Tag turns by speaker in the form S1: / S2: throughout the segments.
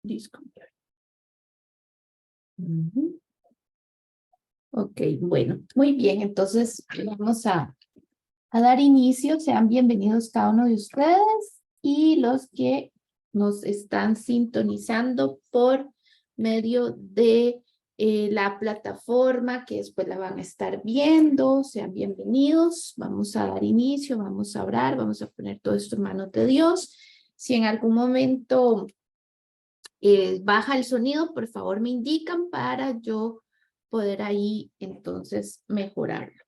S1: this computer. Ok, bueno, muy bien. Entonces vamos a dar inicio. Sean bienvenidos cada uno de ustedes y los que nos están sintonizando por medio de la plataforma que después la van a estar viendo. Sean bienvenidos. Vamos a dar inicio, vamos a orar, vamos a poner todo esto en manos de Dios. Si en algún momento baja el sonido, por favor me indican para yo poder ahí entonces mejorarlo.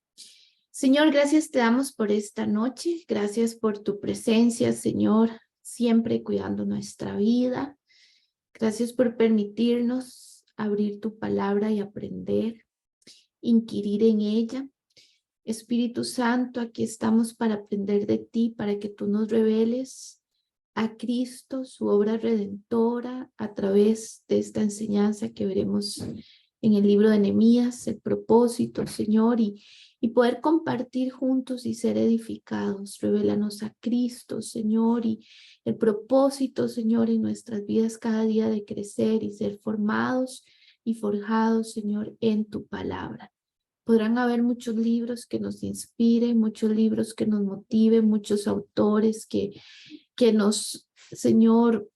S1: Señor, gracias te damos por esta noche. Gracias por tu presencia, Señor, siempre cuidando nuestra vida. Gracias por permitirnos abrir tu palabra y aprender, inquirir en ella. Espíritu Santo, aquí estamos para aprender de ti, para que tú nos reveles a Cristo, su obra redentora, a través de esta enseñanza que veremos en el libro de Nehemías, el propósito, Señor, y poder compartir juntos y ser edificados. Revélanos a Cristo, Señor, y el propósito, Señor, en nuestras vidas cada día de crecer y ser formados y forjados, Señor, en tu palabra. Podrán haber muchos libros que nos inspiren, muchos libros que nos motiven, muchos autores que nos, Señor,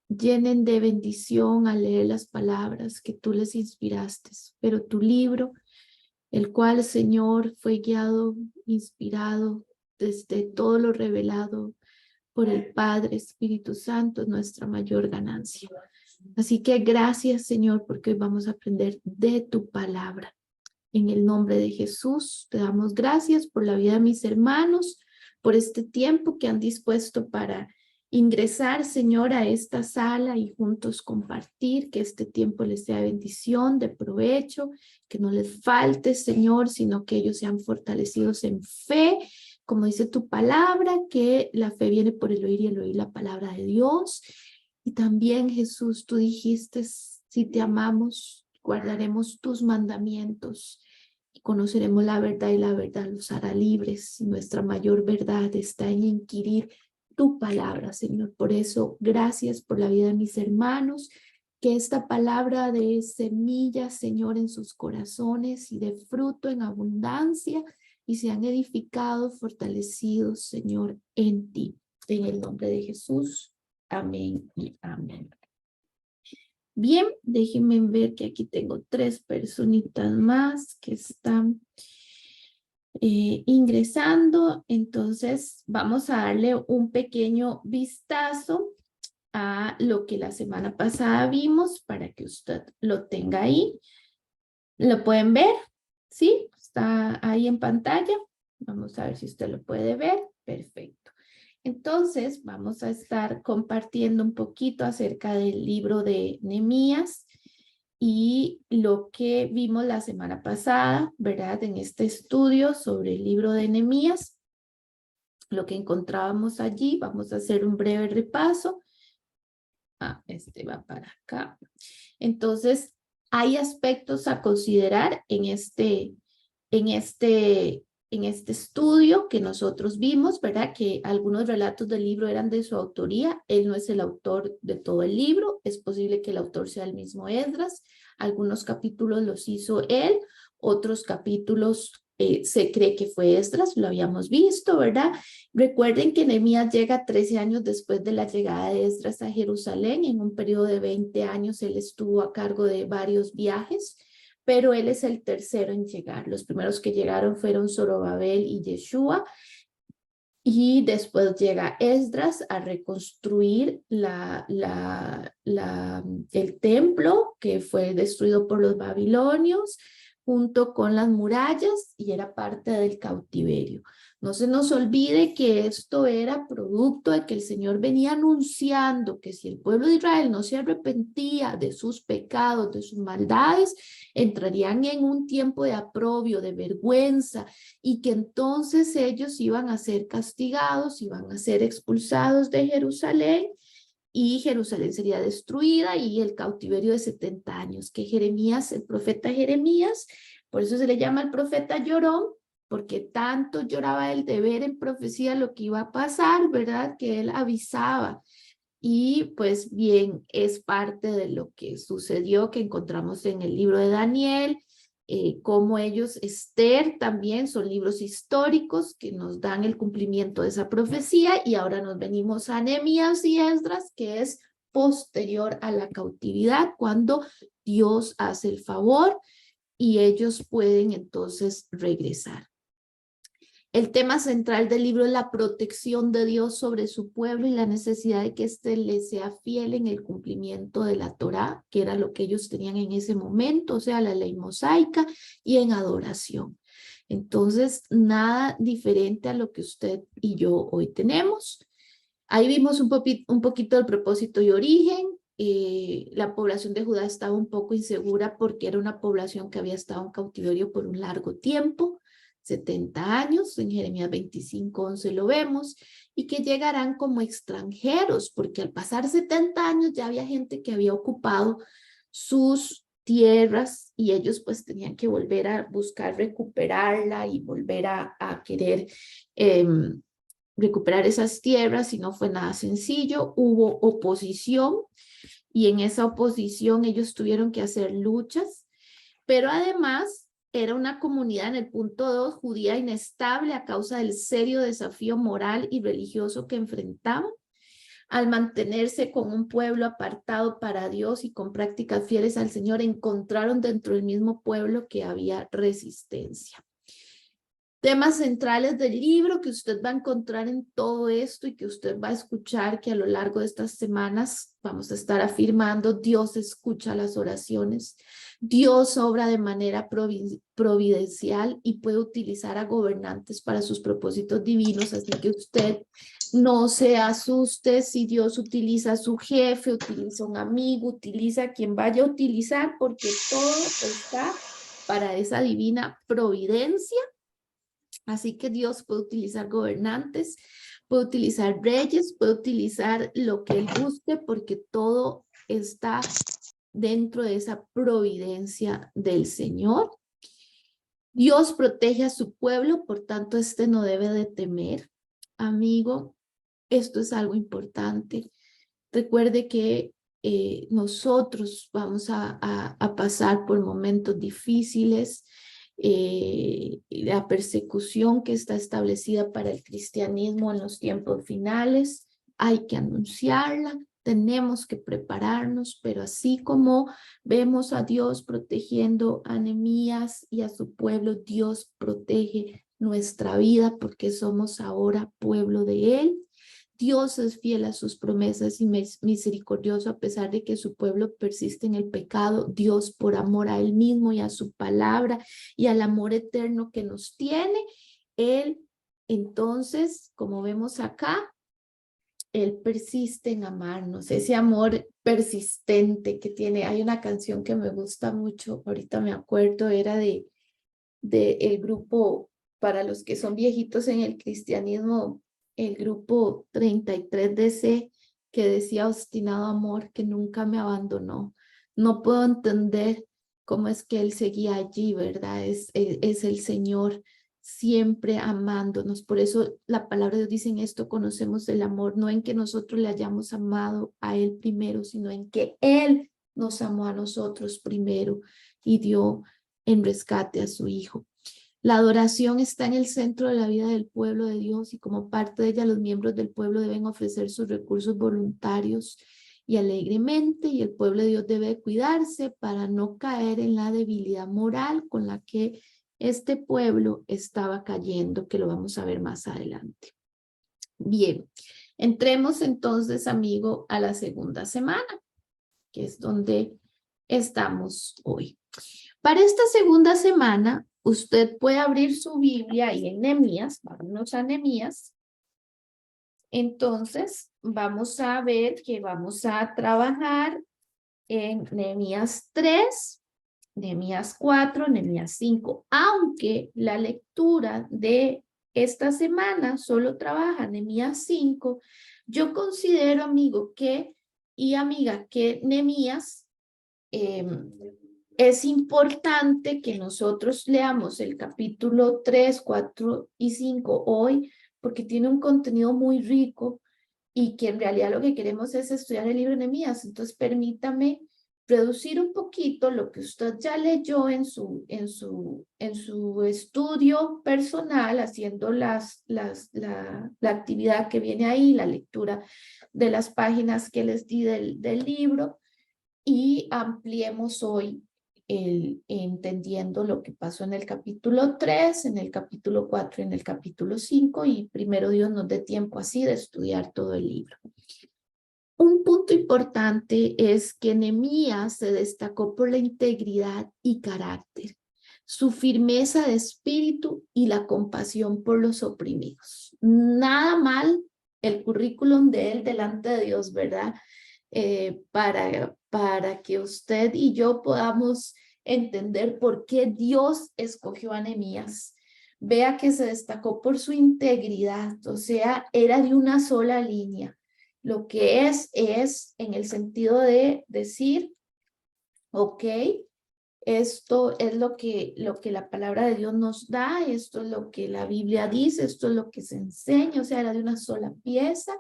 S1: llenen de bendición al leer las palabras que tú les inspiraste. Pero tu libro, el cual, Señor, fue guiado, inspirado desde todo lo revelado por el Padre, Espíritu Santo, es nuestra mayor ganancia. Así que gracias, Señor, porque hoy vamos a aprender de tu palabra. En el nombre de Jesús, te damos gracias por la vida de mis hermanos, por este tiempo que han dispuesto para ingresar, Señor, a esta sala y juntos compartir, que este tiempo les sea bendición, de provecho, que no les falte, Señor, sino que ellos sean fortalecidos en fe, como dice tu palabra, que la fe viene por el oír y el oír la palabra de Dios. Y también, Jesús, tú dijiste, si te amamos, guardaremos tus mandamientos y conoceremos la verdad y la verdad los hará libres. Y nuestra mayor verdad está en inquirir tu palabra, Señor. Por eso, gracias por la vida de mis hermanos, que esta palabra de semilla, Señor, en sus corazones y de fruto en abundancia y sean edificados, fortalecidos, Señor, en ti. En el nombre de Jesús. Amén y amén. Bien, déjenme ver que aquí tengo 3 personitas más que están ingresando. Entonces vamos a darle un pequeño vistazo a lo que la semana pasada vimos para que usted lo tenga ahí. ¿Lo pueden ver? ¿Sí? Está ahí en pantalla. Vamos a ver si usted lo puede ver. Perfecto. Entonces, vamos a estar compartiendo un poquito acerca del libro de Nehemías y lo que vimos la semana pasada, ¿verdad? En este estudio sobre el libro de Nehemías, lo que encontrábamos allí. Vamos a hacer un breve repaso. Este va para acá. Entonces, hay aspectos a considerar en este estudio que nosotros vimos, ¿verdad? Que algunos relatos del libro eran de su autoría. Él no es el autor de todo el libro. Es posible que el autor sea el mismo Esdras. Algunos capítulos los hizo él, otros capítulos se cree que fue Esdras, lo habíamos visto, ¿verdad? Recuerden que Nehemías llega 13 años después de la llegada de Esdras a Jerusalén. En un periodo de 20 años él estuvo a cargo de varios viajes, pero él es el tercero en llegar. Los primeros que llegaron fueron Zorobabel y Yeshua, y después llega Esdras a reconstruir el templo que fue destruido por los babilonios, junto con las murallas, y era parte del cautiverio. No se nos olvide que esto era producto de que el Señor venía anunciando que si el pueblo de Israel no se arrepentía de sus pecados, de sus maldades, entrarían en un tiempo de aprobio, de vergüenza, y que entonces ellos iban a ser castigados, iban a ser expulsados de Jerusalén, y Jerusalén sería destruida, y el cautiverio de 70 años, que Jeremías, el profeta Jeremías, por eso se le llama el profeta llorón, porque tanto lloraba él de ver en profecía lo que iba a pasar, ¿verdad? Que él avisaba Y pues bien, es parte de lo que sucedió, que encontramos en el libro de Daniel, como ellos, Esther también, son libros históricos que nos dan el cumplimiento de esa profecía, y ahora nos venimos a Nehemías y Esdras, que es posterior a la cautividad, cuando Dios hace el favor y ellos pueden entonces regresar. El tema central del libro es la protección de Dios sobre su pueblo y la necesidad de que éste le sea fiel en el cumplimiento de la Torá, que era lo que ellos tenían en ese momento, o sea, la ley mosaica, y en adoración. Entonces, nada diferente a lo que usted y yo hoy tenemos. Ahí vimos un poquito el propósito y origen. La población de Judá estaba un poco insegura porque era una población que había estado en cautiverio por un largo tiempo. 70 años, en Jeremías 25:11 lo vemos, y que llegarán como extranjeros, porque al pasar 70 años ya había gente que había ocupado sus tierras y ellos pues tenían que volver a buscar recuperarla y volver a querer recuperar esas tierras, y no fue nada sencillo. Hubo oposición y en esa oposición ellos tuvieron que hacer luchas, pero además era una comunidad en el punto 2 judía inestable a causa del serio desafío moral y religioso que enfrentaban. Al mantenerse con un pueblo apartado para Dios y con prácticas fieles al Señor, encontraron dentro del mismo pueblo que había resistencia. Temas centrales del libro que usted va a encontrar en todo esto y que usted va a escuchar, que a lo largo de estas semanas vamos a estar afirmando: Dios escucha las oraciones, Dios obra de manera providencial y puede utilizar a gobernantes para sus propósitos divinos, así que usted no se asuste si Dios utiliza a su jefe, utiliza a un amigo, utiliza a quien vaya a utilizar, porque todo está para esa divina providencia. Así que Dios puede utilizar gobernantes, puede utilizar reyes, puede utilizar lo que Él busque, porque todo está dentro de esa providencia del Señor. Dios protege a su pueblo, por tanto, este no debe de temer. Amigo, esto es algo importante. Recuerde que nosotros vamos a pasar por momentos difíciles. La persecución que está establecida para el cristianismo en los tiempos finales, hay que anunciarla, tenemos que prepararnos, pero así como vemos a Dios protegiendo a Nehemías y a su pueblo, Dios protege nuestra vida porque somos ahora pueblo de Él. Dios es fiel a sus promesas y misericordioso a pesar de que su pueblo persiste en el pecado. Dios, por amor a Él mismo y a su palabra y al amor eterno que nos tiene, Él entonces, como vemos acá, Él persiste en amarnos, ese amor persistente que tiene. Hay una canción que me gusta mucho, ahorita me acuerdo, era de el grupo, para los que son viejitos en el cristianismo, el grupo 33DC, que decía: obstinado amor que nunca me abandonó. No puedo entender cómo es que Él seguía allí, ¿verdad? Es el Señor siempre amándonos. Por eso la palabra de Dios dice: en esto conocemos el amor, no en que nosotros le hayamos amado a Él primero, sino en que Él nos amó a nosotros primero y dio en rescate a su Hijo. La adoración está en el centro de la vida del pueblo de Dios, y como parte de ella los miembros del pueblo deben ofrecer sus recursos voluntarios y alegremente, y el pueblo de Dios debe cuidarse para no caer en la debilidad moral con la que este pueblo estaba cayendo, que lo vamos a ver más adelante. Bien, entremos entonces, amigo, a la segunda semana, que es donde estamos hoy. Para esta segunda semana, usted puede abrir su Biblia ahí en Nehemías, vámonos a Nehemías. Entonces, vamos a ver que vamos a trabajar en Nehemías 3, Nehemías 4, Nehemías 5, aunque la lectura de esta semana solo trabaja Nehemías 5, yo considero, amigo, y amiga, que Nehemías es importante que nosotros leamos el capítulo 3, 4 y 5 hoy, porque tiene un contenido muy rico y que en realidad lo que queremos es estudiar el libro de Nehemías. Entonces, permítame reducir un poquito lo que usted ya leyó en su estudio personal, haciendo la actividad que viene ahí, la lectura de las páginas que les di del libro, y ampliemos hoy entendiendo lo que pasó en el capítulo 3, en el capítulo 4 y en el capítulo 5, y primero Dios nos dé tiempo así de estudiar todo el libro. Un punto importante es que Nehemías se destacó por la integridad y carácter, su firmeza de espíritu y la compasión por los oprimidos. Nada mal el currículum de él delante de Dios, ¿verdad? Para que usted y yo podamos entender por qué Dios escogió a Nehemías. Vea que se destacó por su integridad, o sea, era de una sola línea. Lo que es en el sentido de decir, ok, esto es lo que la palabra de Dios nos da, esto es lo que la Biblia dice, esto es lo que se enseña, o sea, era de una sola pieza,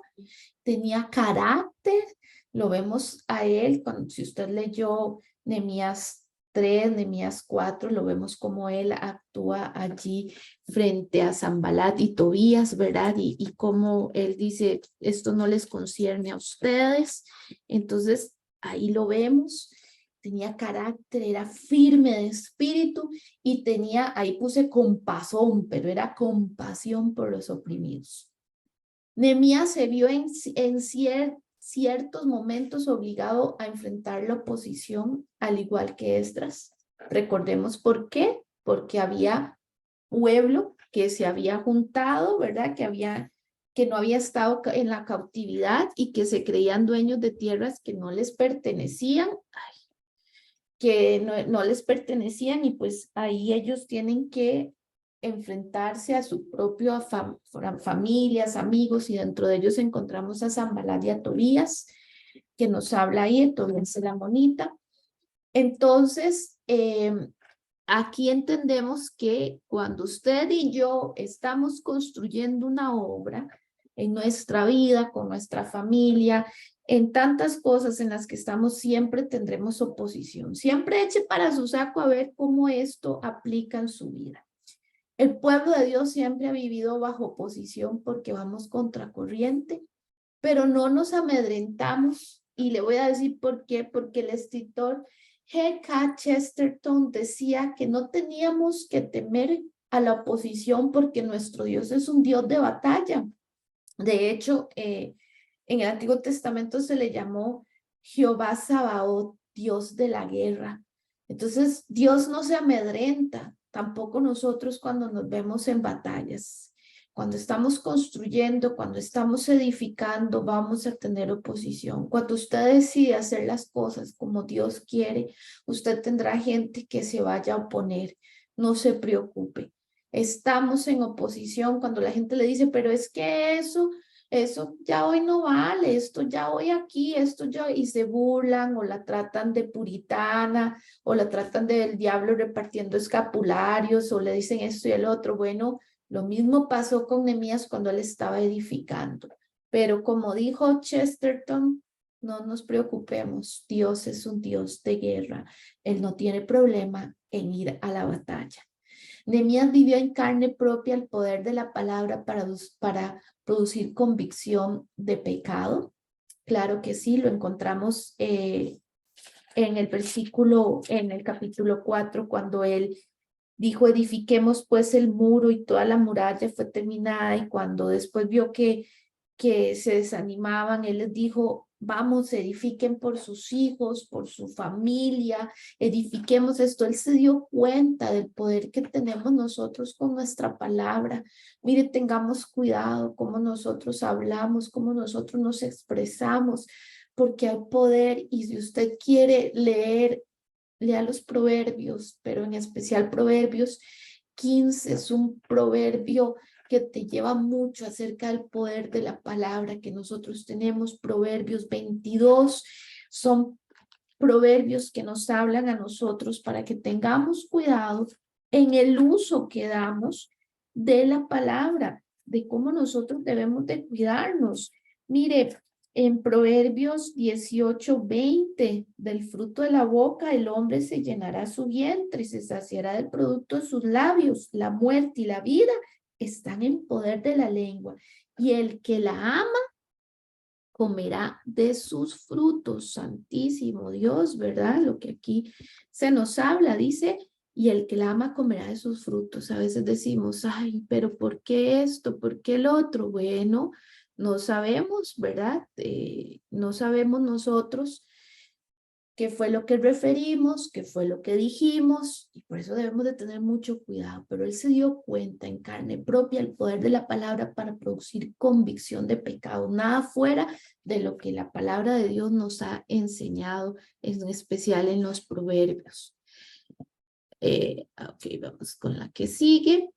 S1: tenía carácter, lo vemos a él, si usted leyó Nehemías 3, Nehemías 4, lo vemos como él actúa allí frente a Sanbalat y Tobías, ¿verdad? Y cómo él dice, esto no les concierne a ustedes. Entonces, ahí lo vemos. Tenía carácter, era firme de espíritu y tenía, ahí puse compasión, pero era compasión por los oprimidos. Nehemías se vio en ciertos momentos obligado a enfrentar la oposición, al igual que Esdras. Recordemos por qué, porque había pueblo que se había juntado, ¿verdad? Que no había estado en la cautividad y que se creían dueños de tierras que no les pertenecían, no les pertenecían, y pues ahí ellos tienen que enfrentarse a su propio familias, amigos, y dentro de ellos encontramos a Sanbalat y a Tobías, que nos habla ahí, Tobías el amonita. Entonces, aquí entendemos que cuando usted y yo estamos construyendo una obra en nuestra vida, con nuestra familia, en tantas cosas en las que estamos, siempre tendremos oposición. Siempre eche para su saco a ver cómo esto aplica en su vida. El pueblo de Dios siempre ha vivido bajo oposición porque vamos contracorriente, pero no nos amedrentamos. Y le voy a decir por qué, porque el escritor G.K. Chesterton decía que no teníamos que temer a la oposición porque nuestro Dios es un Dios de batalla. De hecho, en el Antiguo Testamento se le llamó Jehová Sabaoth, Dios de la guerra. Entonces, Dios no se amedrenta, tampoco nosotros cuando nos vemos en batallas. Cuando estamos construyendo, cuando estamos edificando, vamos a tener oposición. Cuando usted decide hacer las cosas como Dios quiere, usted tendrá gente que se vaya a oponer. No se preocupe. Estamos en oposición cuando la gente le dice, pero es que eso ya hoy no vale, esto ya hoy aquí, esto ya, y se burlan o la tratan de puritana o la tratan del diablo repartiendo escapularios o le dicen esto y el otro. Bueno, lo mismo pasó con Nehemías cuando él estaba edificando. Pero como dijo Chesterton, no nos preocupemos, Dios es un Dios de guerra. Él no tiene problema en ir a la batalla. Nehemías vivió en carne propia el poder de la palabra para producir convicción de pecado. Claro que sí, lo encontramos en el capítulo 4, cuando él dijo, edifiquemos pues el muro, y toda la muralla fue terminada, y cuando después vio que se desanimaban, él les dijo, vamos, edifiquen por sus hijos, por su familia, edifiquemos esto. Él se dio cuenta del poder que tenemos nosotros con nuestra palabra. Mire, tengamos cuidado cómo nosotros hablamos, cómo nosotros nos expresamos, porque hay poder. Y si usted quiere leer, lea los proverbios, pero en especial Proverbios 15, es un proverbio que te lleva mucho acerca del poder de la palabra que nosotros tenemos. Proverbios 22 son proverbios que nos hablan a nosotros para que tengamos cuidado en el uso que damos de la palabra, de cómo nosotros debemos de cuidarnos. Mire, en Proverbios 18:20, del fruto de la boca el hombre se llenará su vientre y se saciará del producto de sus labios. La muerte y la vida están en poder de la lengua, y el que la ama comerá de sus frutos. Santísimo Dios, ¿verdad? Lo que aquí se nos habla, dice, y el que la ama comerá de sus frutos. A veces decimos, ay, pero ¿por qué esto? ¿Por qué el otro? Bueno, no sabemos, ¿verdad? No sabemos nosotros qué fue lo que referimos, qué fue lo que dijimos, y por eso debemos de tener mucho cuidado. Pero él se dio cuenta en carne propia el poder de la palabra para producir convicción de pecado, nada fuera de lo que la palabra de Dios nos ha enseñado, en especial en los proverbios. Ok, vamos con la que sigue.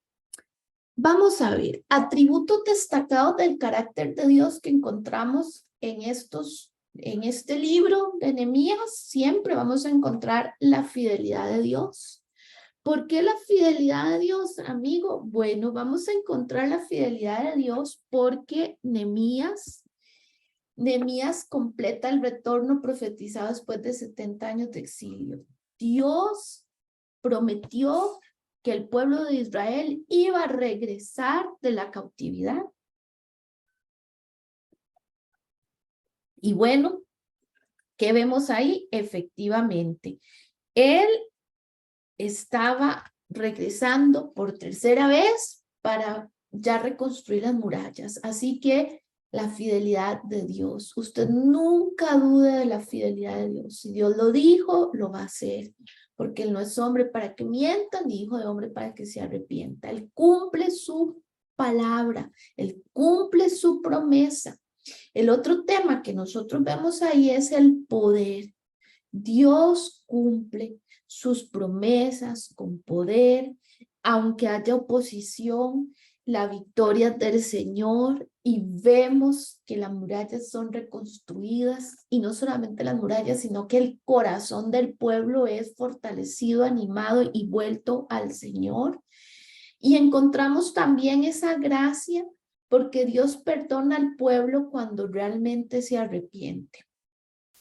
S1: Vamos a ver, atributos destacados del carácter de Dios que encontramos en este libro de Nehemías. Siempre vamos a encontrar la fidelidad de Dios. ¿Por qué la fidelidad de Dios, amigo? Bueno, vamos a encontrar la fidelidad de Dios porque Nehemías completa el retorno profetizado después de 70 años de exilio. Dios prometió que el pueblo de Israel iba a regresar de la cautividad. Y bueno, ¿qué vemos ahí? Efectivamente, él estaba regresando por tercera vez para ya reconstruir las murallas. Así que la fidelidad de Dios, usted nunca dude de la fidelidad de Dios. Si Dios lo dijo, lo va a hacer, porque Él no es hombre para que mienta, ni hijo de hombre para que se arrepienta. Él cumple su palabra, Él cumple su promesa. El otro tema que nosotros vemos ahí es el poder. Dios cumple sus promesas con poder, aunque haya oposición, la victoria del Señor, y vemos que las murallas son reconstruidas, y no solamente las murallas, sino que el corazón del pueblo es fortalecido, animado y vuelto al Señor. Y encontramos también esa gracia porque Dios perdona al pueblo cuando realmente se arrepiente.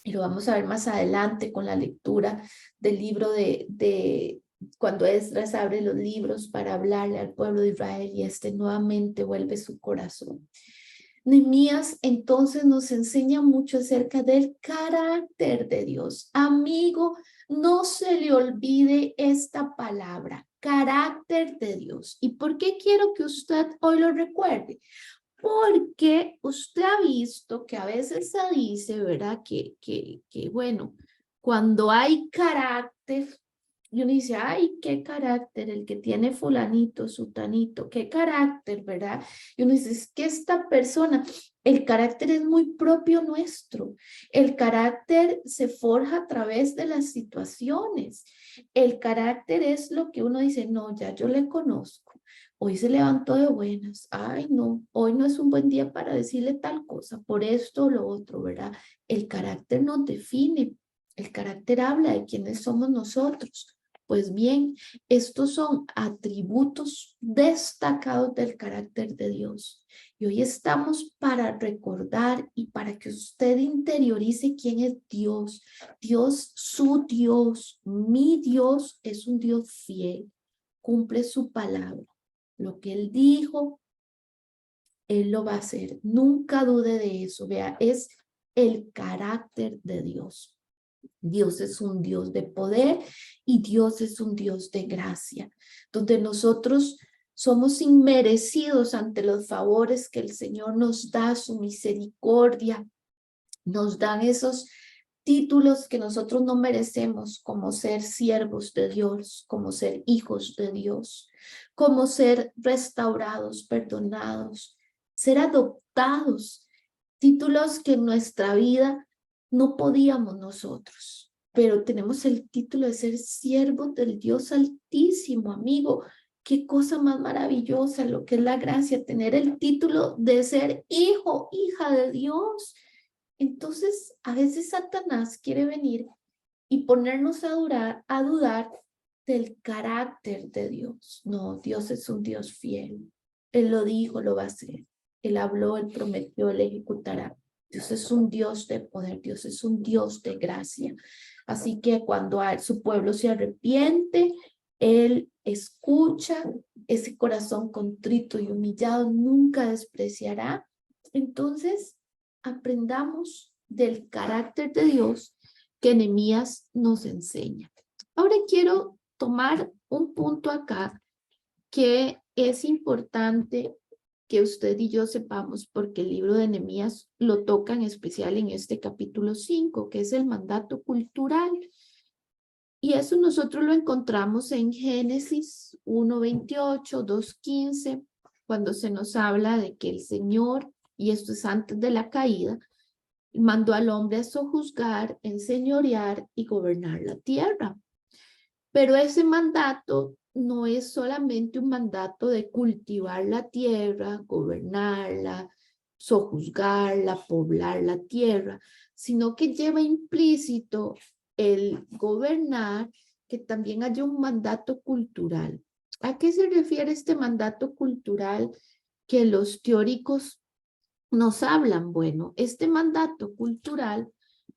S1: Y lo vamos a ver más adelante con la lectura del libro de cuando Esdras abre los libros para hablarle al pueblo de Israel y este nuevamente vuelve su corazón. Nehemías entonces nos enseña mucho acerca del carácter de Dios. Amigo, no se le olvide esta palabra, carácter de Dios. ¿Y por qué quiero que usted hoy lo recuerde? Porque usted ha visto que a veces se dice, ¿verdad? Que bueno, cuando hay carácter, y uno dice, ay, qué carácter, el que tiene fulanito, sutanito, qué carácter, ¿verdad? Y uno dice, es que esta persona, el carácter es muy propio nuestro. El carácter se forja a través de las situaciones. El carácter es lo que uno dice, no, ya yo le conozco. Hoy se levantó de buenas. Ay, no, hoy no es un buen día para decirle tal cosa, por esto o lo otro, ¿verdad? El carácter nos define. El carácter habla de quiénes somos nosotros. Pues bien, estos son atributos destacados del carácter de Dios. Y hoy estamos para recordar y para que usted interiorice quién es Dios. Dios, su Dios, mi Dios es un Dios fiel. Cumple su palabra. Lo que Él dijo, Él lo va a hacer. Nunca dude de eso. Vea, es el carácter de Dios. Dios es un Dios de poder y Dios es un Dios de gracia, donde nosotros somos inmerecidos ante los favores que el Señor nos da, su misericordia. Nos dan esos títulos que nosotros no merecemos, como ser siervos de Dios, como ser hijos de Dios, como ser restaurados, perdonados, ser adoptados, títulos que en nuestra vida no podíamos nosotros, pero tenemos el título de ser siervos del Dios Altísimo, amigo. Qué cosa más maravillosa lo que es la gracia, tener el título de ser hijo, hija de Dios. Entonces, a veces Satanás quiere venir y ponernos a dudar del carácter de Dios. No, Dios es un Dios fiel. Él lo dijo, lo va a hacer. Él habló, Él prometió, Él ejecutará. Dios es un Dios de poder, Dios es un Dios de gracia. Así que cuando su pueblo se arrepiente, Él escucha, ese corazón contrito y humillado nunca despreciará. Entonces, aprendamos del carácter de Dios que Nehemías nos enseña. Ahora quiero tomar un punto acá que es importante que usted y yo sepamos, porque el libro de Nehemías lo toca en especial en este capítulo 5, que es el mandato cultural. Y eso nosotros lo encontramos en Génesis 1:28, 2:15, cuando se nos habla de que el Señor, y esto es antes de la caída, mandó al hombre a sojuzgar, enseñorear y gobernar la tierra. Pero ese mandato no es solamente un mandato de cultivar la tierra, gobernarla, sojuzgarla, poblar la tierra, sino que lleva implícito el gobernar, que también haya un mandato cultural. ¿A qué se refiere este mandato cultural que los teóricos nos hablan? Bueno, este mandato cultural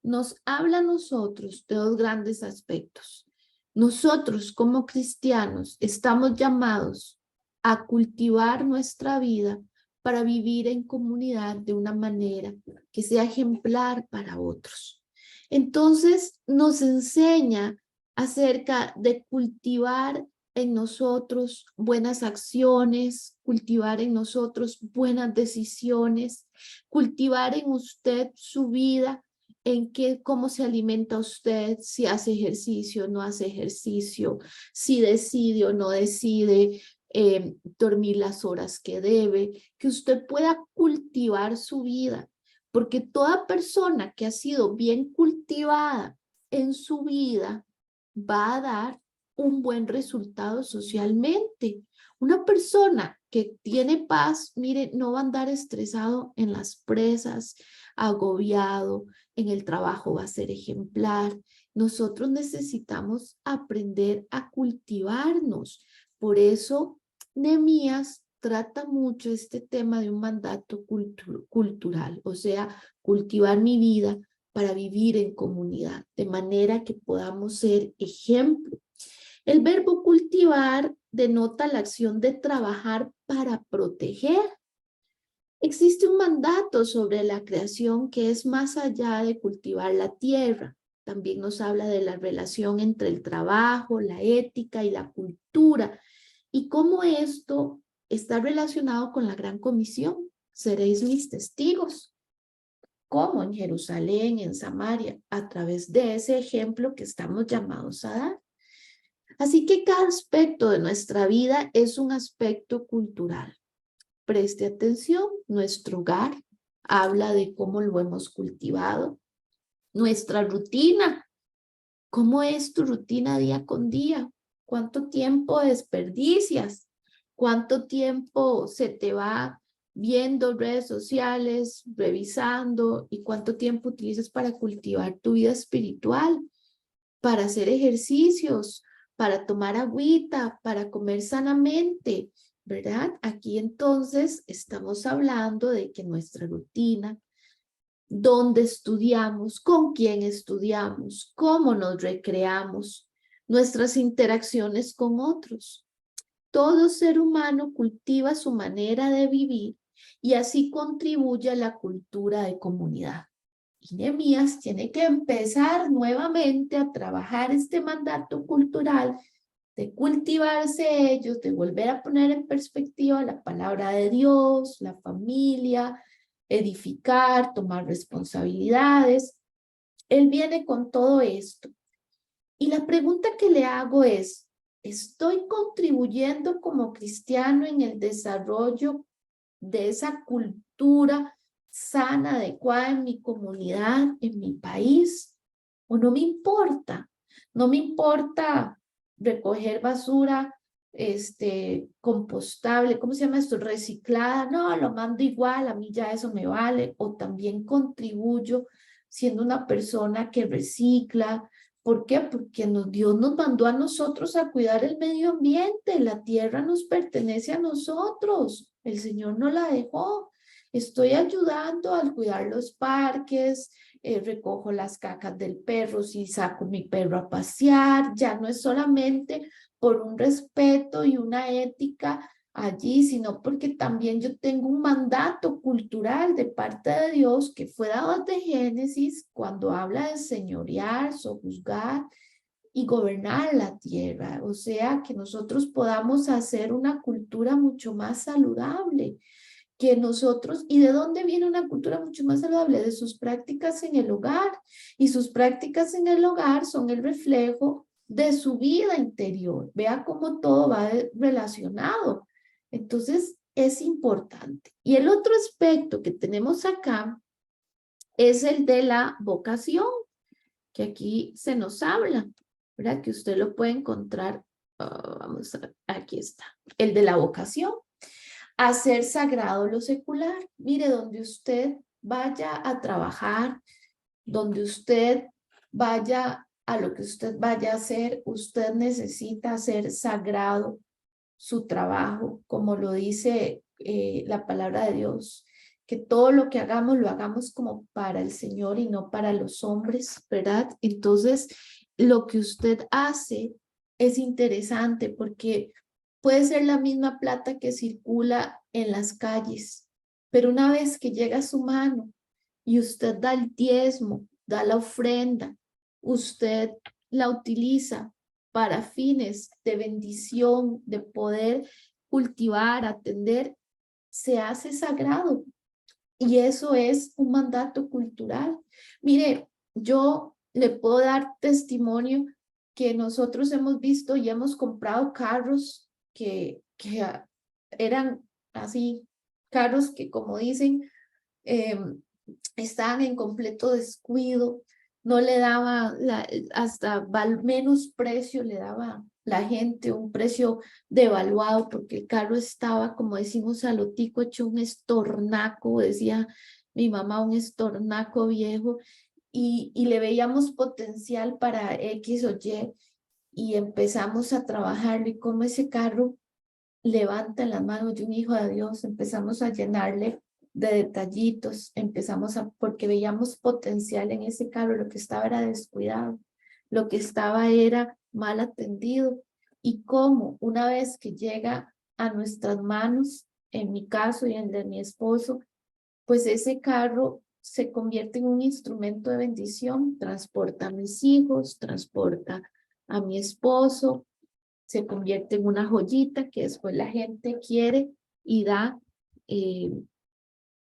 S1: nos habla a nosotros de dos grandes aspectos. Nosotros como cristianos estamos llamados a cultivar nuestra vida para vivir en comunidad de una manera que sea ejemplar para otros. Entonces nos enseña acerca de cultivar en nosotros buenas acciones, cultivar en nosotros buenas decisiones, cultivar en usted su vida, en qué, cómo se alimenta usted, si hace ejercicio, no hace ejercicio, si decide o no decide dormir las horas que debe, que usted pueda cultivar su vida, porque toda persona que ha sido bien cultivada en su vida va a dar un buen resultado socialmente. Una persona que tiene paz, mire, no va a andar estresado en las presas, agobiado, en el trabajo va a ser ejemplar. Nosotros necesitamos aprender a cultivarnos. Por eso, Nehemías trata mucho este tema de un mandato cultural, o sea, cultivar mi vida para vivir en comunidad, de manera que podamos ser ejemplo. El verbo cultivar denota la acción de trabajar para proteger. Existe un mandato sobre la creación que es más allá de cultivar la tierra. También nos habla de la relación entre el trabajo, la ética y la cultura y cómo esto está relacionado con la gran comisión. Seréis mis testigos. Como en Jerusalén, en Samaria, a través de ese ejemplo que estamos llamados a dar. Así que cada aspecto de nuestra vida es un aspecto cultural. Preste atención, nuestro hogar habla de cómo lo hemos cultivado. Nuestra rutina, ¿cómo es tu rutina día con día? ¿Cuánto tiempo desperdicias? ¿Cuánto tiempo se te va viendo redes sociales, revisando? ¿Y cuánto tiempo utilizas para cultivar tu vida espiritual? Para hacer ejercicios, para tomar agüita, para comer sanamente, ¿verdad? Aquí entonces estamos hablando de que nuestra rutina, dónde estudiamos, con quién estudiamos, cómo nos recreamos, nuestras interacciones con otros. Todo ser humano cultiva su manera de vivir y así contribuye a la cultura de comunidad. Y Nehemías tiene que empezar nuevamente a trabajar este mandato cultural de cultivarse ellos, de volver a poner en perspectiva la palabra de Dios, la familia, edificar, tomar responsabilidades. Él viene con todo esto. Y la pregunta que le hago es, ¿estoy contribuyendo como cristiano en el desarrollo de esa cultura sana, adecuada en mi comunidad, en mi país? ¿O no me importa? No me importa recoger basura, compostable, ¿cómo se llama esto? Reciclada. No, lo mando igual, a mí ya eso me vale. O también contribuyo siendo una persona que recicla. ¿Por qué? Porque Dios nos mandó a nosotros a cuidar el medio ambiente. La tierra nos pertenece a nosotros. El Señor nos la dejó. Estoy ayudando al cuidar los parques, recojo las cacas del perro si saco mi perro a pasear. Ya no es solamente por un respeto y una ética allí, sino porque también yo tengo un mandato cultural de parte de Dios que fue dado desde Génesis cuando habla de señorear, sojuzgar y gobernar la tierra. O sea, que nosotros podamos hacer una cultura mucho más saludable, que nosotros, ¿y de dónde viene una cultura mucho más saludable? De sus prácticas en el hogar, y sus prácticas en el hogar son el reflejo de su vida interior. Vea cómo todo va relacionado. Entonces, es importante. Y el otro aspecto que tenemos acá es el de la vocación, que aquí se nos habla, ¿verdad? Que usted lo puede encontrar, vamos a ver, aquí está, el de la vocación. Hacer sagrado lo secular. Mire, donde usted vaya a trabajar, donde usted vaya a lo que usted vaya a hacer, usted necesita hacer sagrado su trabajo, como lo dice la palabra de Dios, que todo lo que hagamos lo hagamos como para el Señor y no para los hombres, ¿verdad? Entonces, lo que usted hace es interesante porque puede ser la misma plata que circula en las calles, pero una vez que llega a su mano y usted da el diezmo, da la ofrenda, usted la utiliza para fines de bendición, de poder cultivar, atender, se hace sagrado. Y eso es un mandato cultural. Mire, yo le puedo dar testimonio que nosotros hemos visto y hemos comprado carros que eran así, carros que como dicen, estaban en completo descuido, no le daba, hasta menos precio le daba la gente, un precio devaluado, porque el carro estaba, como decimos a lo tico, hecho un estornaco, decía mi mamá, un estornaco viejo, y le veíamos potencial para X o y empezamos a trabajarlo, y como ese carro levanta en las manos de un hijo de Dios, empezamos a llenarle de detallitos, porque veíamos potencial en ese carro, lo que estaba era descuidado, lo que estaba era mal atendido, y cómo una vez que llega a nuestras manos, en mi caso y en el de mi esposo, pues ese carro se convierte en un instrumento de bendición, transporta a mis hijos, transporta a mi esposo, se convierte en una joyita que después la gente quiere y da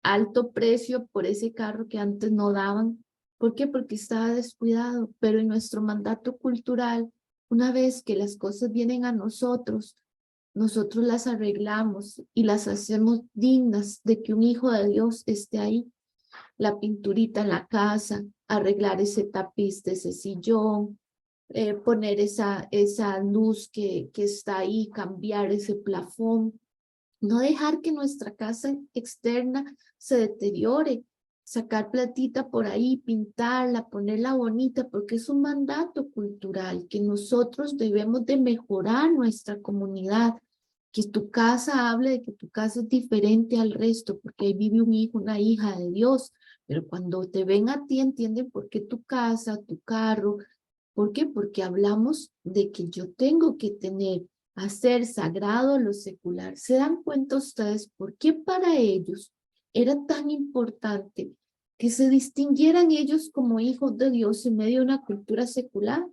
S1: alto precio por ese carro que antes no daban. ¿Por qué? Porque estaba descuidado. Pero en nuestro mandato cultural, una vez que las cosas vienen a nosotros, nosotros las arreglamos y las hacemos dignas de que un hijo de Dios esté ahí. La pinturita en la casa, arreglar ese tapiz de ese sillón, poner esa luz que está ahí, cambiar ese plafón, no dejar que nuestra casa externa se deteriore, sacar platita por ahí, pintarla, ponerla bonita, porque es un mandato cultural que nosotros debemos de mejorar nuestra comunidad, que tu casa hable de que tu casa es diferente al resto, porque ahí vive un hijo, una hija de Dios, pero cuando te ven a ti entienden por qué tu casa, tu carro. ¿Por qué? Porque hablamos de que yo tengo que hacer sagrado lo secular. ¿Se dan cuenta ustedes por qué para ellos era tan importante que se distinguieran ellos como hijos de Dios en medio de una cultura secular?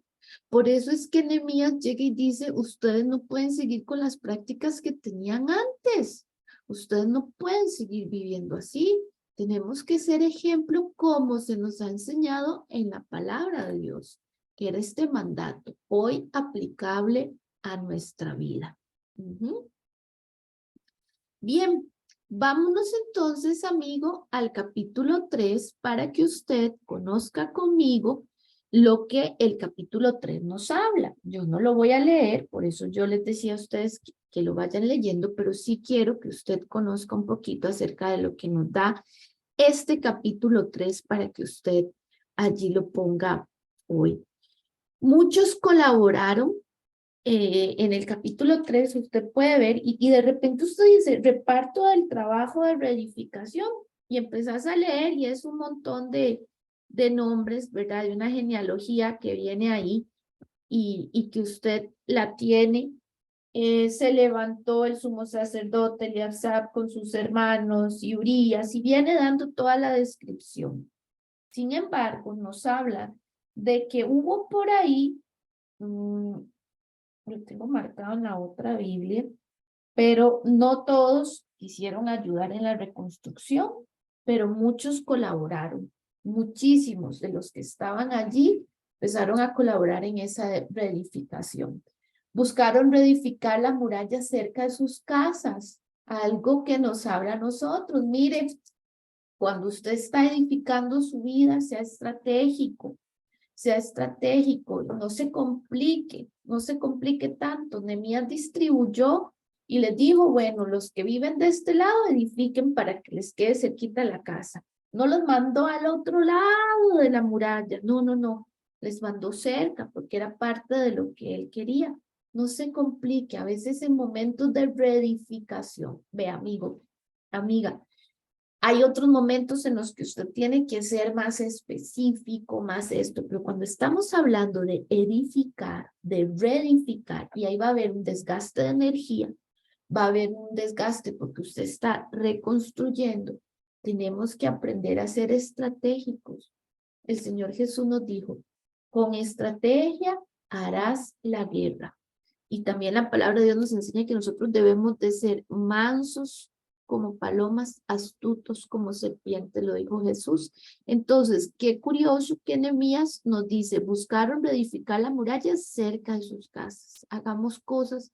S1: Por eso es que Nehemías llega y dice, ustedes no pueden seguir con las prácticas que tenían antes. Ustedes no pueden seguir viviendo así. Tenemos que ser ejemplo como se nos ha enseñado en la palabra de Dios, que era este mandato, hoy aplicable a nuestra vida. Bien, vámonos entonces, amigo, al capítulo 3 para que usted conozca conmigo lo que el capítulo 3 nos habla. Yo no lo voy a leer, por eso yo les decía a ustedes que lo vayan leyendo, pero sí quiero que usted conozca un poquito acerca de lo que nos da este capítulo 3 para que usted allí lo ponga hoy. Muchos colaboraron en el capítulo 3 usted puede ver, y de repente usted dice, reparto del trabajo de reedificación, y empezás a leer, y es un montón de nombres, ¿verdad? De una genealogía que viene ahí, y que usted la tiene. Se levantó el sumo sacerdote Eliasab con sus hermanos y Urías, y viene dando toda la descripción. Sin embargo, nos habla de que hubo por ahí, lo tengo marcado en la otra Biblia, pero no todos quisieron ayudar en la reconstrucción, pero muchos colaboraron. Muchísimos de los que estaban allí empezaron a colaborar en esa reedificación. Buscaron reedificar la muralla cerca de sus casas, algo que nos habla a nosotros. Mire, cuando usted está edificando su vida, sea estratégico, no se complique tanto. Nehemías distribuyó y les dijo, bueno, los que viven de este lado edifiquen para que les quede cerquita la casa. No los mandó al otro lado de la muralla, no, les mandó cerca porque era parte de lo que él quería. No se complique, a veces en momentos de reedificación, ve amigo, amiga, hay otros momentos en los que usted tiene que ser más específico, más esto, pero cuando estamos hablando de edificar, de reedificar, y ahí va a haber un desgaste de energía, va a haber un desgaste porque usted está reconstruyendo, tenemos que aprender a ser estratégicos. El Señor Jesús nos dijo, con estrategia harás la guerra. Y también la palabra de Dios nos enseña que nosotros debemos de ser mansos como palomas, astutos como serpientes, lo dijo Jesús. Entonces, qué curioso que Nehemías nos dice, buscaron reedificar la muralla cerca de sus casas. Hagamos cosas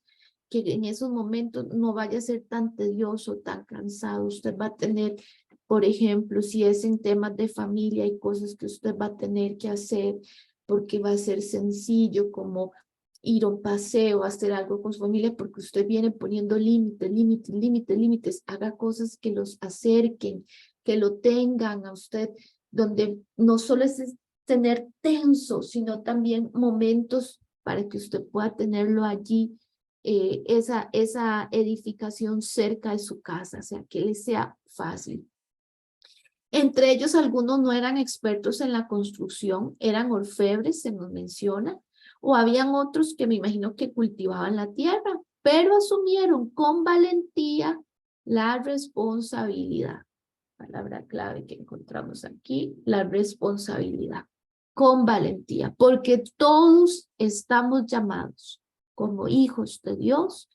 S1: que en esos momentos no vaya a ser tan tedioso, tan cansado. Usted va a tener, por ejemplo, si es en temas de familia, hay cosas que usted va a tener que hacer porque va a ser sencillo, como ir a un paseo, hacer algo con su familia, porque usted viene poniendo límites, haga cosas que los acerquen, que lo tengan a usted, donde no solo es tener tenso, sino también momentos para que usted pueda tenerlo allí, esa edificación cerca de su casa, o sea, que le sea fácil. Entre ellos, algunos no eran expertos en la construcción, eran orfebres, se nos menciona, o habían otros que me imagino que cultivaban la tierra, pero asumieron con valentía la responsabilidad. Palabra clave que encontramos aquí, la responsabilidad. Con valentía, porque todos estamos llamados como hijos de Dios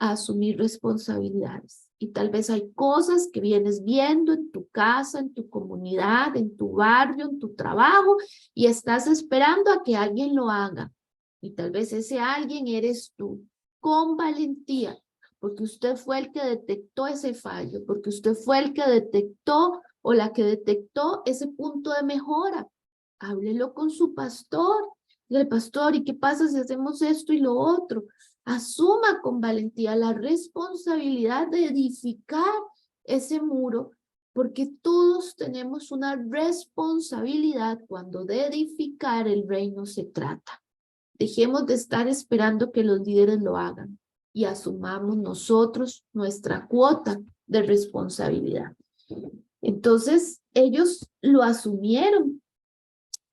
S1: a asumir responsabilidades. Y tal vez hay cosas que vienes viendo en tu casa, en tu comunidad, en tu barrio, en tu trabajo, y estás esperando a que alguien lo haga. Y tal vez ese alguien eres tú, con valentía, porque usted fue el que detectó ese fallo, porque usted fue el que detectó o la que detectó ese punto de mejora. Háblelo con su pastor. Dile, pastor, ¿y qué pasa si hacemos esto y lo otro? Asuma con valentía la responsabilidad de edificar ese muro, porque todos tenemos una responsabilidad cuando de edificar el reino se trata. Dejemos de estar esperando que los líderes lo hagan y asumamos nosotros nuestra cuota de responsabilidad. Entonces, ellos lo asumieron.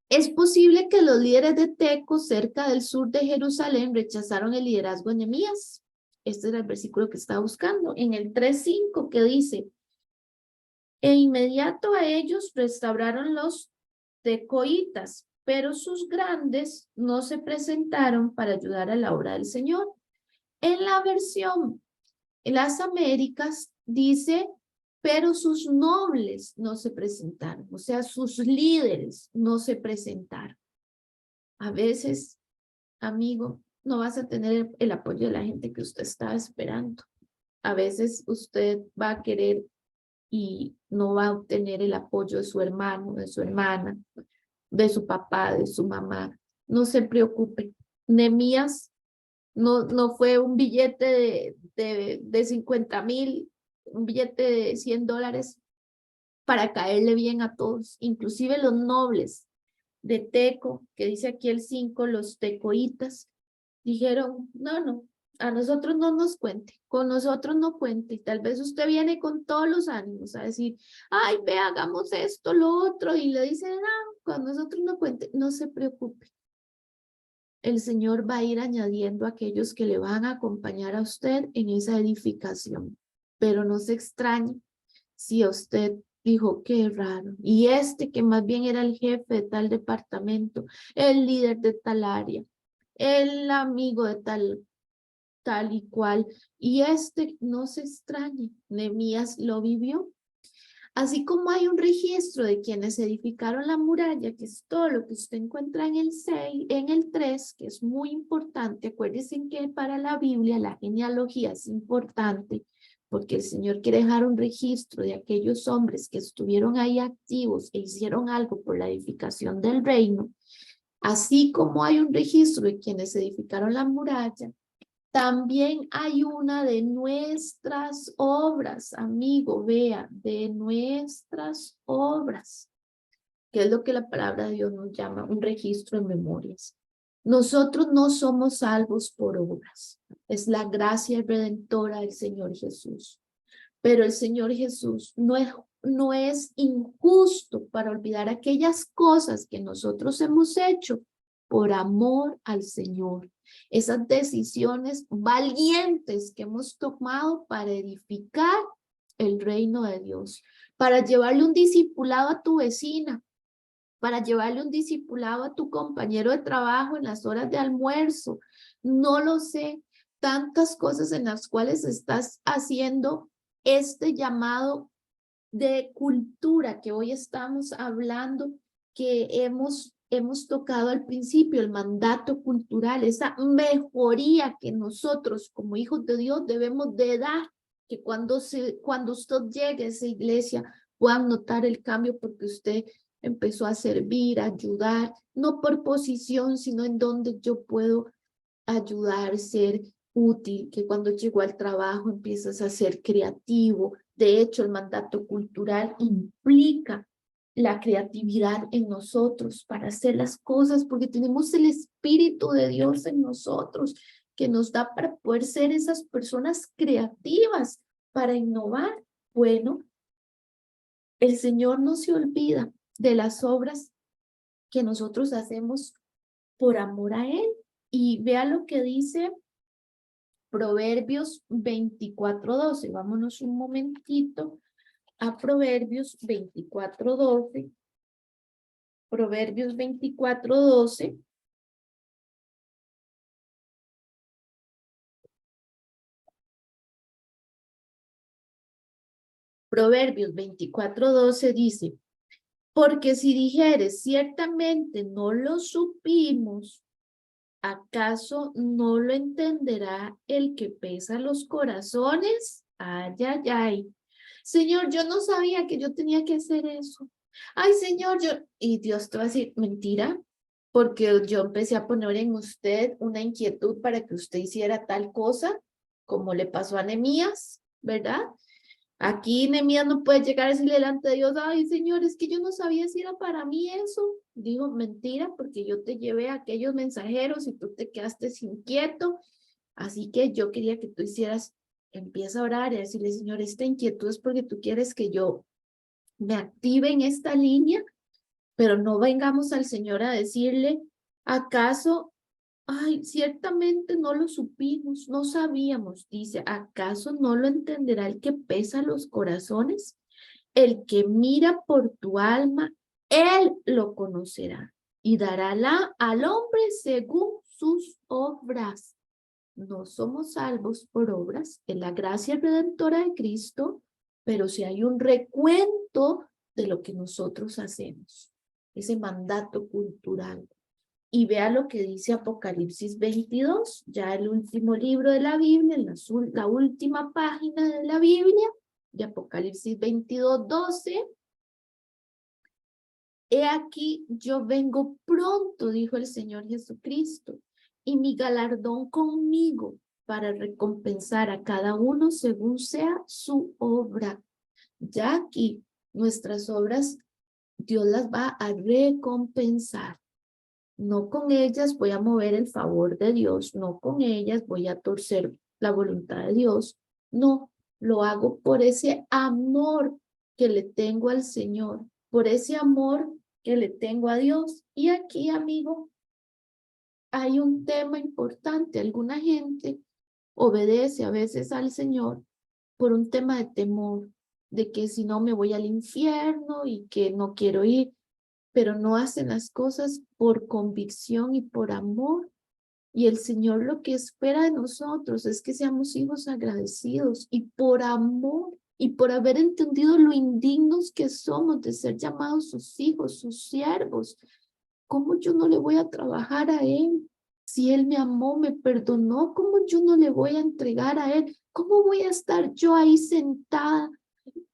S1: Es posible que los líderes de Teco, cerca del sur de Jerusalén, rechazaron el liderazgo de Nehemías. Este era el versículo que estaba buscando. En el 3:5 que dice, e inmediato a ellos restauraron los tecoitas, pero sus grandes no se presentaron para ayudar a la obra del Señor. En la versión en las Américas dice, pero sus nobles no se presentaron, o sea, sus líderes no se presentaron. A veces, amigo, no vas a tener el apoyo de la gente que usted estaba esperando. A veces usted va a querer y no va a obtener el apoyo de su hermano, de su hermana, de su papá, de su mamá. No se preocupe. Nehemías no fue un billete de 50,000, un billete de $100 para caerle bien a todos, inclusive los nobles de Teco, que dice aquí el 5, los tecoitas, dijeron, no, a nosotros no nos cuente, con nosotros no cuente. Y tal vez usted viene con todos los ánimos a decir, ay, ve, hagamos esto, lo otro, y le dicen, no, con nosotros no cuente, no se preocupe. El Señor va a ir añadiendo a aquellos que le van a acompañar a usted en esa edificación. Pero no se extrañe si a usted dijo, qué raro. Y este que más bien era el jefe de tal departamento, el líder de tal área, el amigo de tal y cual. Y este no se extrañe, Nehemías lo vivió. Así como hay un registro de quienes edificaron la muralla, que es todo lo que usted encuentra en el 6, en el 3, que es muy importante. Acuérdense que para la Biblia la genealogía es importante, porque el Señor quiere dejar un registro de aquellos hombres que estuvieron ahí activos e hicieron algo por la edificación del reino. Así como hay un registro de quienes edificaron la muralla, también hay una de nuestras obras, amigo, vea, de nuestras obras, que es lo que la palabra de Dios nos llama, un registro de memorias. Nosotros no somos salvos por obras, es la gracia redentora del Señor Jesús. Pero el Señor Jesús no es injusto para olvidar aquellas cosas que nosotros hemos hecho por amor al Señor. Esas decisiones valientes que hemos tomado para edificar el reino de Dios, para llevarle un discipulado a tu vecina, para llevarle un discipulado a tu compañero de trabajo en las horas de almuerzo. No lo sé, tantas cosas en las cuales estás haciendo este llamado de cultura que hoy estamos hablando, que hemos tocado al principio, el mandato cultural, esa mejoría que nosotros como hijos de Dios debemos de dar, que cuando usted llegue a esa iglesia puedan notar el cambio porque usted empezó a servir, a ayudar, no por posición, sino en donde yo puedo ayudar, ser útil, que cuando llego al trabajo empiezas a ser creativo. De hecho, el mandato cultural implica la creatividad en nosotros para hacer las cosas, porque tenemos el Espíritu de Dios en nosotros, que nos da para poder ser esas personas creativas, para innovar. Bueno, el Señor no se olvida de las obras que nosotros hacemos por amor a Él. Y vea lo que dice Proverbios 24:12. Vámonos un momentito a Proverbios 24:12. Proverbios 24:12. Proverbios 24:12 dice, porque si dijeres, ciertamente no lo supimos, ¿acaso no lo entenderá el que pesa los corazones? Ay, ay, ay. Señor, yo no sabía que yo tenía que hacer eso. Ay, Señor, y Dios te va a decir, mentira, porque yo empecé a poner en usted una inquietud para que usted hiciera tal cosa, como le pasó a Nehemías, ¿verdad? Aquí Nehemías no puede llegar a decirle delante de Dios, ay, Señor, es que yo no sabía si era para mí eso. Digo, mentira, porque yo te llevé a aquellos mensajeros y tú te quedaste inquieto. Así que yo quería que tú hicieras, empieza a orar y a decirle, Señor, esta inquietud es porque tú quieres que yo me active en esta línea, pero no vengamos al Señor a decirle, ¿acaso? Ay, ciertamente no lo supimos, no sabíamos. Dice, ¿acaso no lo entenderá el que pesa los corazones? El que mira por tu alma, él lo conocerá y dará al hombre según sus obras. No somos salvos por obras, en la gracia redentora de Cristo, pero si hay un recuento de lo que nosotros hacemos, ese mandato cultural. Y vea lo que dice Apocalipsis 22, ya el último libro de la Biblia, la última página de la Biblia, de Apocalipsis 22:12. He aquí, yo vengo pronto, dijo el Señor Jesucristo, y mi galardón conmigo para recompensar a cada uno según sea su obra. Ya aquí, nuestras obras, Dios las va a recompensar. No con ellas voy a mover el favor de Dios, no con ellas voy a torcer la voluntad de Dios. No, lo hago por ese amor que le tengo al Señor, por ese amor que le tengo a Dios. Y aquí, amigo, hay un tema importante. Alguna gente obedece a veces al Señor por un tema de temor, de que si no me voy al infierno y que no quiero ir, pero no hacen las cosas por convicción y por amor. Y el Señor lo que espera de nosotros es que seamos hijos agradecidos y por amor y por haber entendido lo indignos que somos de ser llamados sus hijos, sus siervos. ¿Cómo yo no le voy a trabajar a Él? Si Él me amó, me perdonó, ¿cómo yo no le voy a entregar a Él? ¿Cómo voy a estar yo ahí sentada,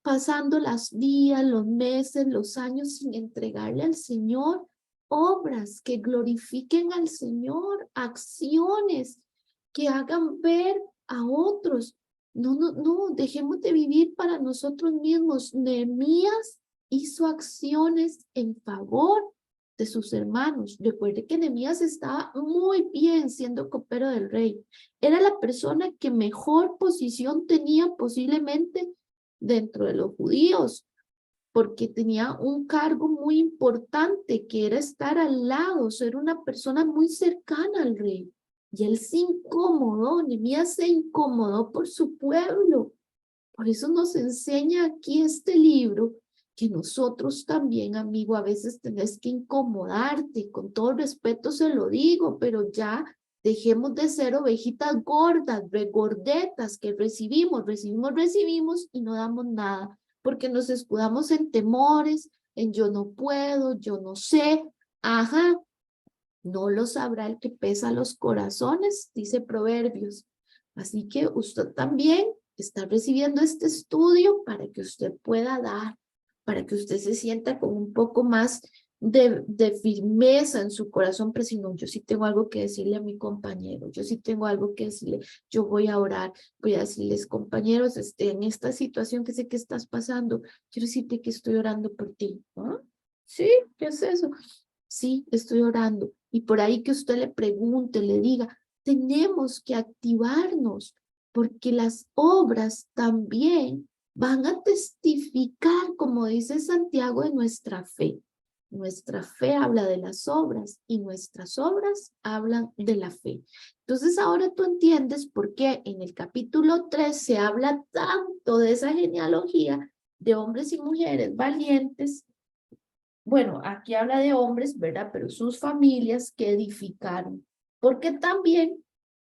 S1: pasando las días, los meses, los años sin entregarle al Señor obras que glorifiquen al Señor, acciones que hagan ver a otros? No, no, no, dejemos de vivir para nosotros mismos. Nehemías hizo acciones en favor de sus hermanos. Recuerde que Nehemías estaba muy bien siendo copero del rey. Era la persona que mejor posición tenía posiblemente dentro de los judíos, porque tenía un cargo muy importante que era estar al lado, ser una persona muy cercana al rey. Y él se incomodó, Nehemías se incomodó por su pueblo. Por eso nos enseña aquí este libro que nosotros también, amigo, a veces tenés que incomodarte, con todo respeto se lo digo, pero ya dejemos de ser ovejitas gordas, regordetas, que recibimos y no damos nada, porque nos escudamos en temores, en yo no puedo, yo no sé. Ajá, no lo sabrá el que pesa los corazones, dice Proverbios. Así que usted también está recibiendo este estudio para que usted pueda dar, para que usted se sienta con un poco más de firmeza en su corazón, pero si no, yo sí tengo algo que decirle a mi compañero, yo sí tengo algo que decirle, yo voy a orar, voy a decirles, compañeros, en esta situación que sé que estás pasando, quiero decirte que estoy orando por ti. ¿Ah? Sí, ¿qué es eso? Sí, estoy orando. Y por ahí que usted le pregunte, le diga, tenemos que activarnos porque las obras también van a testificar, como dice Santiago, de nuestra fe. Nuestra fe habla de las obras y nuestras obras hablan de la fe. Entonces ahora tú entiendes por qué en el capítulo 3 se habla tanto de esa genealogía de hombres y mujeres valientes. Bueno, aquí habla de hombres, ¿verdad? Pero sus familias que edificaron, porque también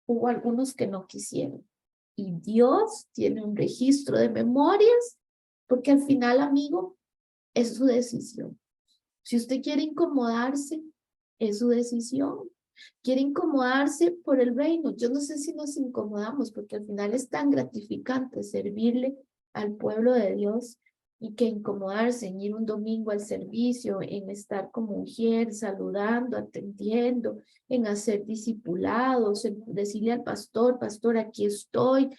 S1: hubo algunos que no quisieron. Y Dios tiene un registro de memorias, porque al final, amigo, es su decisión. Si usted quiere incomodarse, es su decisión. Quiere incomodarse por el reino. Yo no sé si nos incomodamos, porque al final es tan gratificante servirle al pueblo de Dios y que incomodarse en ir un domingo al servicio, en estar como mujer, saludando, atendiendo, en hacer discipulados, en decirle al pastor, pastor, aquí estoy,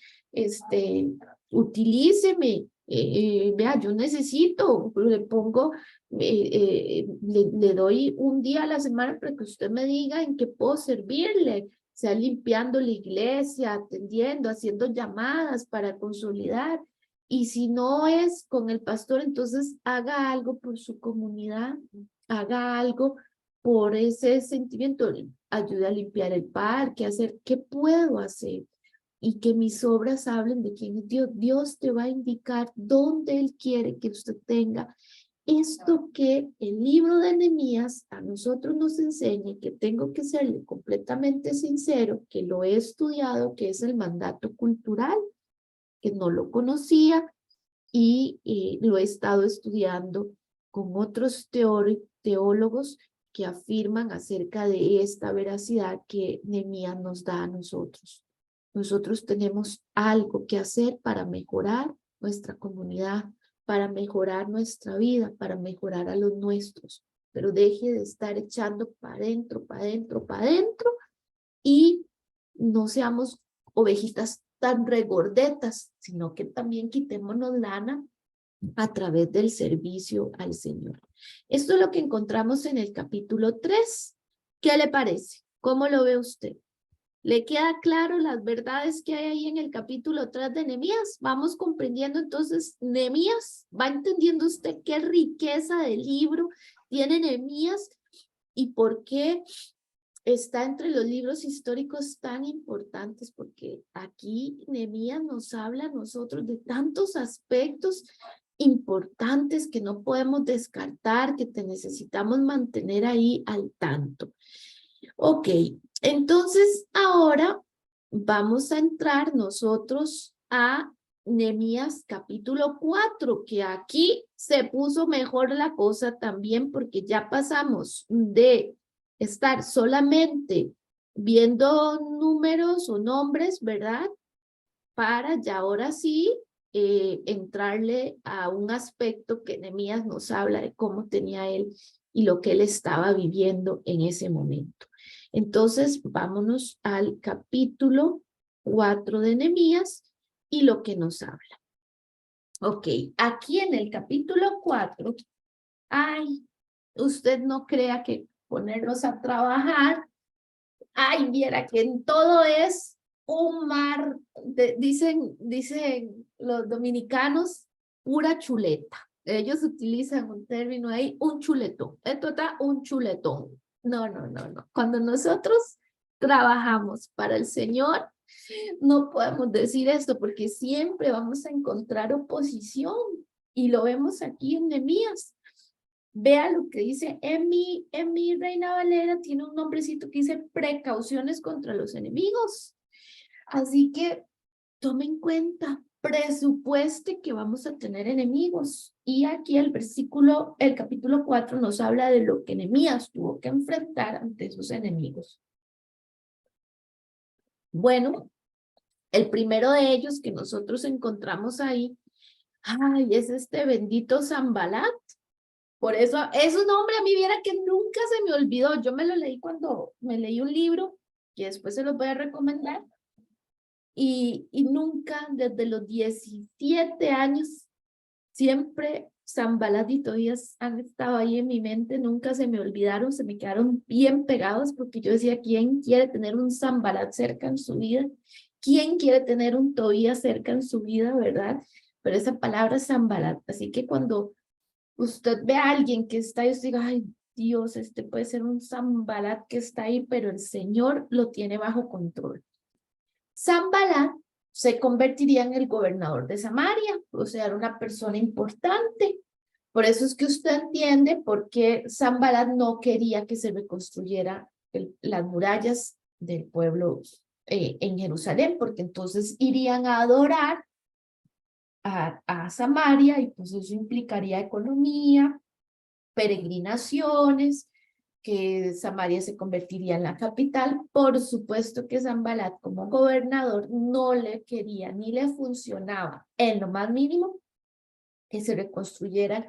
S1: utilíceme, vea, yo necesito, le pongo, le doy un día a la semana para que usted me diga en qué puedo servirle, sea limpiando la iglesia, atendiendo, haciendo llamadas para consolidar. Y si no es con el pastor, entonces haga algo por su comunidad, haga algo por ese sentimiento, ayude a limpiar el parque, hacer, ¿qué puedo hacer? Y que mis obras hablen de quién es Dios. Dios te va a indicar dónde Él quiere que usted tenga esto que el libro de Nehemías a nosotros nos enseña, que tengo que serle completamente sincero, que lo he estudiado, que es el mandato cultural, que no lo conocía y lo he estado estudiando con otros teólogos que afirman acerca de esta veracidad que Nehemías nos da a nosotros. Nosotros tenemos algo que hacer para mejorar nuestra comunidad, para mejorar nuestra vida, para mejorar a los nuestros. Pero deje de estar echando para adentro, para adentro, para adentro y no seamos ovejitas tan regordetas, sino que también quitémonos lana a través del servicio al Señor. Esto es lo que encontramos en el capítulo 3. ¿Qué le parece? ¿Cómo lo ve usted? ¿Le queda claro las verdades que hay ahí en el capítulo 3 de Nehemías? Vamos comprendiendo entonces Nehemías. ¿Va entendiendo usted qué riqueza de libro tiene Nehemías y por qué está entre los libros históricos tan importantes? Porque aquí Nehemías nos habla a nosotros de tantos aspectos importantes que no podemos descartar, que te necesitamos mantener ahí al tanto. Ok, entonces ahora vamos a entrar nosotros a Nehemías capítulo 4, que aquí se puso mejor la cosa también porque ya pasamos de estar solamente viendo números o nombres, ¿verdad? Para ya ahora sí entrarle a un aspecto que Nehemías nos habla de cómo tenía él y lo que él estaba viviendo en ese momento. Entonces, vámonos al capítulo 4 de Nehemías y lo que nos habla. Ok, aquí en el capítulo 4, ay, usted no crea que ponernos a trabajar, ay, viera que en todo es un mar, dicen los dominicanos, pura chuleta. Ellos utilizan un término ahí, un chuletón. Esto está un chuletón. No, no, no, no. Cuando nosotros trabajamos para el Señor, no podemos decir esto porque siempre vamos a encontrar oposición. Y lo vemos aquí en Nehemías. Vea lo que dice en mi Reina Valera, tiene un nombrecito que dice precauciones contra los enemigos. Así que tome en cuenta, presupueste que vamos a tener enemigos. Y aquí el capítulo 4 nos habla de lo que Nehemías tuvo que enfrentar ante sus enemigos. Bueno, el primero de ellos que nosotros encontramos ahí, ay, es este bendito Sanbalat. Por eso, es un nombre a mí viera que nunca se me olvidó. Yo me lo leí cuando me leí un libro, que después se los voy a recomendar, y nunca, desde los 17 años, siempre Zambalat y Tobías han estado ahí en mi mente, nunca se me olvidaron, se me quedaron bien pegados, porque yo decía, ¿quién quiere tener un Zambalat cerca en su vida? ¿Quién quiere tener un Tobías cerca en su vida, verdad? Pero esa palabra es Zambalat, así que cuando usted ve a alguien que está ahí y usted diga, ay Dios, este puede ser un Sanbalat que está ahí, pero el Señor lo tiene bajo control. Sanbalat se convertiría en el gobernador de Samaria, o sea, era una persona importante. Por eso es que usted entiende por qué Sanbalat no quería que se reconstruyera las murallas del pueblo en Jerusalén, porque entonces irían a adorar a Samaria y pues eso implicaría economía, peregrinaciones, que Samaria se convertiría en la capital. Por supuesto que Sanbalat como gobernador no le quería ni le funcionaba en lo más mínimo que se reconstruyeran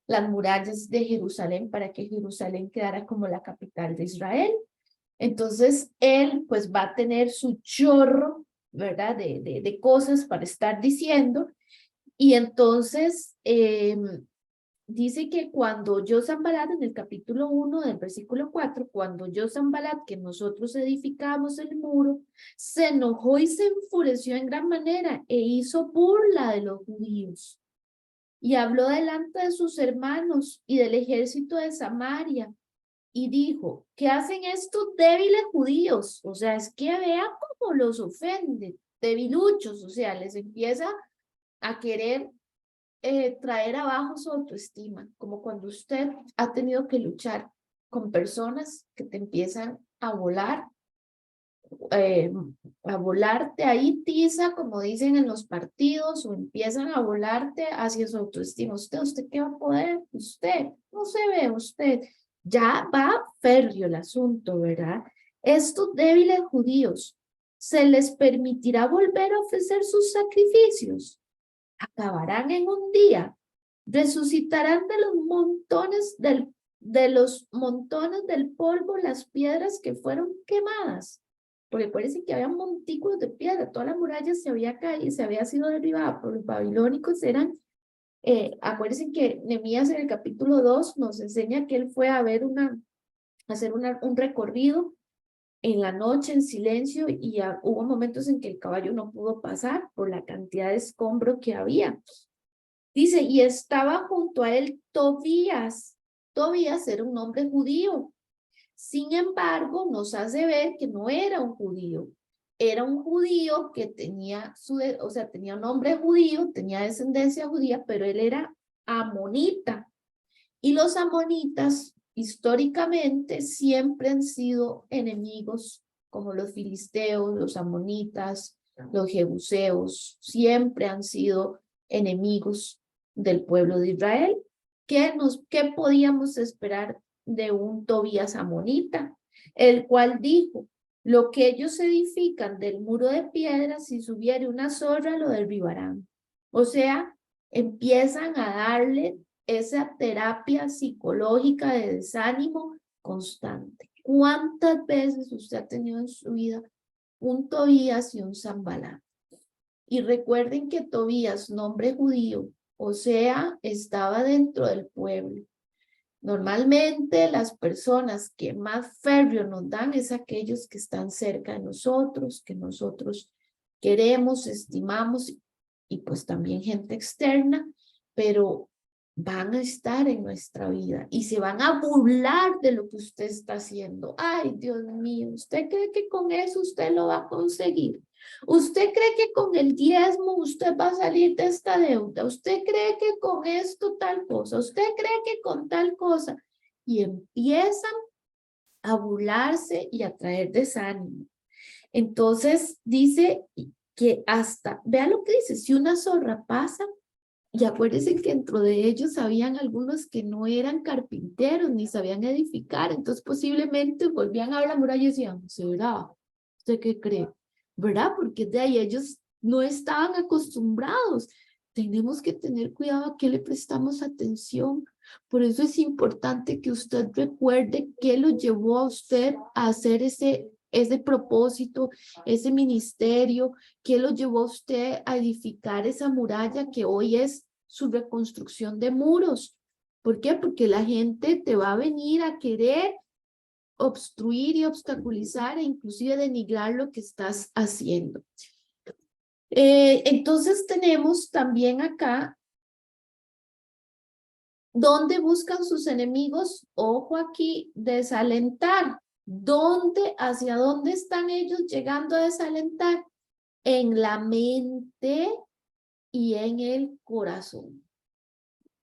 S1: las murallas de Jerusalén para que Jerusalén quedara como la capital de Israel. Entonces él pues va a tener su chorro, ¿verdad? De cosas para estar diciendo. Y entonces dice que cuando yo Sanbalat, en el capítulo 1 del versículo 4, cuando yo Sanbalat, que nosotros edificamos el muro, se enojó y se enfureció en gran manera e hizo burla de los judíos. Y habló delante de sus hermanos y del ejército de Samaria y dijo, ¿qué hacen estos débiles judíos? O sea, es que vean cómo los ofende, debiluchos, o sea, les empieza a querer traer abajo su autoestima, como cuando usted ha tenido que luchar con personas que te empiezan eh, a volarte ahí tiza, como dicen en los partidos, o empiezan a volarte hacia su autoestima. ¿Usted qué va a poder? Usted, no se ve, usted. Ya va férreo el asunto, ¿verdad? Estos débiles judíos, ¿se les permitirá volver a ofrecer sus sacrificios? Acabarán en un día, resucitarán de los montones del polvo las piedras que fueron quemadas. Porque parece que había montículos de piedra, toda la muralla se había caído, se había sido derribada por los babilónicos, acuérdense que Nehemías en el capítulo 2 nos enseña que él fue a ver hacer un recorrido en la noche en silencio y hubo momentos en que el caballo no pudo pasar por la cantidad de escombro que había. Dice, y estaba junto a él Tobías. Tobías era un nombre judío. Sin embargo, nos hace ver que no era un judío. Era un judío que tenía tenía un nombre judío, tenía descendencia judía, pero él era amonita. Y los amonitas, históricamente, siempre han sido enemigos, como los filisteos, los amonitas, los jebuseos, siempre han sido enemigos del pueblo de Israel. ¿Qué podíamos esperar de un Tobías amonita? El cual dijo, lo que ellos edifican del muro de piedra, si subiere una zorra, lo derribarán. O sea, empiezan a darle esa terapia psicológica de desánimo constante. ¿Cuántas veces usted ha tenido en su vida un Tobías y un Sanballat? Y recuerden que Tobías, nombre judío, o sea, estaba dentro del pueblo. Normalmente las personas que más férreo nos dan es aquellos que están cerca de nosotros, que nosotros queremos, estimamos, y pues también gente externa, pero van a estar en nuestra vida y se van a burlar de lo que usted está haciendo. Ay, Dios mío, ¿usted cree que con eso usted lo va a conseguir? ¿Usted cree que con el diezmo usted va a salir de esta deuda? ¿Usted cree que con esto tal cosa? ¿Usted cree que con tal cosa? Y empiezan a burlarse y a traer desánimo. Entonces dice que hasta, vea lo que dice, si una zorra pasa, y acuérdense que dentro de ellos habían algunos que no eran carpinteros ni sabían edificar, entonces posiblemente volvían a ver la muralla y decían, ¿será? ¿Usted qué cree? ¿Verdad? Porque de ahí ellos no estaban acostumbrados. Tenemos que tener cuidado a qué le prestamos atención. Por eso es importante que usted recuerde qué lo llevó a usted a hacer ese propósito, ese ministerio, qué lo llevó a usted a edificar esa muralla que hoy es su reconstrucción de muros. ¿Por qué? Porque la gente te va a venir a querer obstruir y obstaculizar e inclusive denigrar lo que estás haciendo. Entonces tenemos también acá, ¿dónde buscan sus enemigos? Ojo aquí, desalentar. ¿Hacia dónde están ellos llegando a desalentar? En la mente y en el corazón.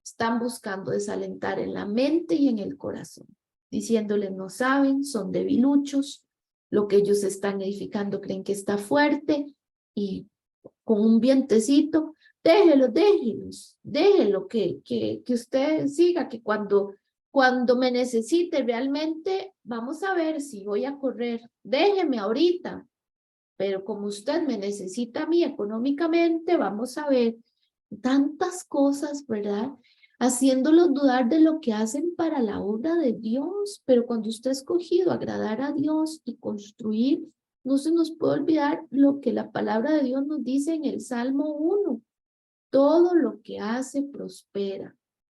S1: Están buscando desalentar en la mente y en el corazón, diciéndoles no saben, son debiluchos, lo que ellos están edificando creen que está fuerte y con un vientecito, déjelo que usted siga, que cuando me necesite realmente, vamos a ver si voy a correr, déjeme ahorita, pero como usted me necesita a mí económicamente, vamos a ver tantas cosas, ¿verdad? Haciéndolos dudar de lo que hacen para la obra de Dios, pero cuando usted ha escogido agradar a Dios y construir, no se nos puede olvidar lo que la palabra de Dios nos dice en el Salmo 1, todo lo que hace prospera,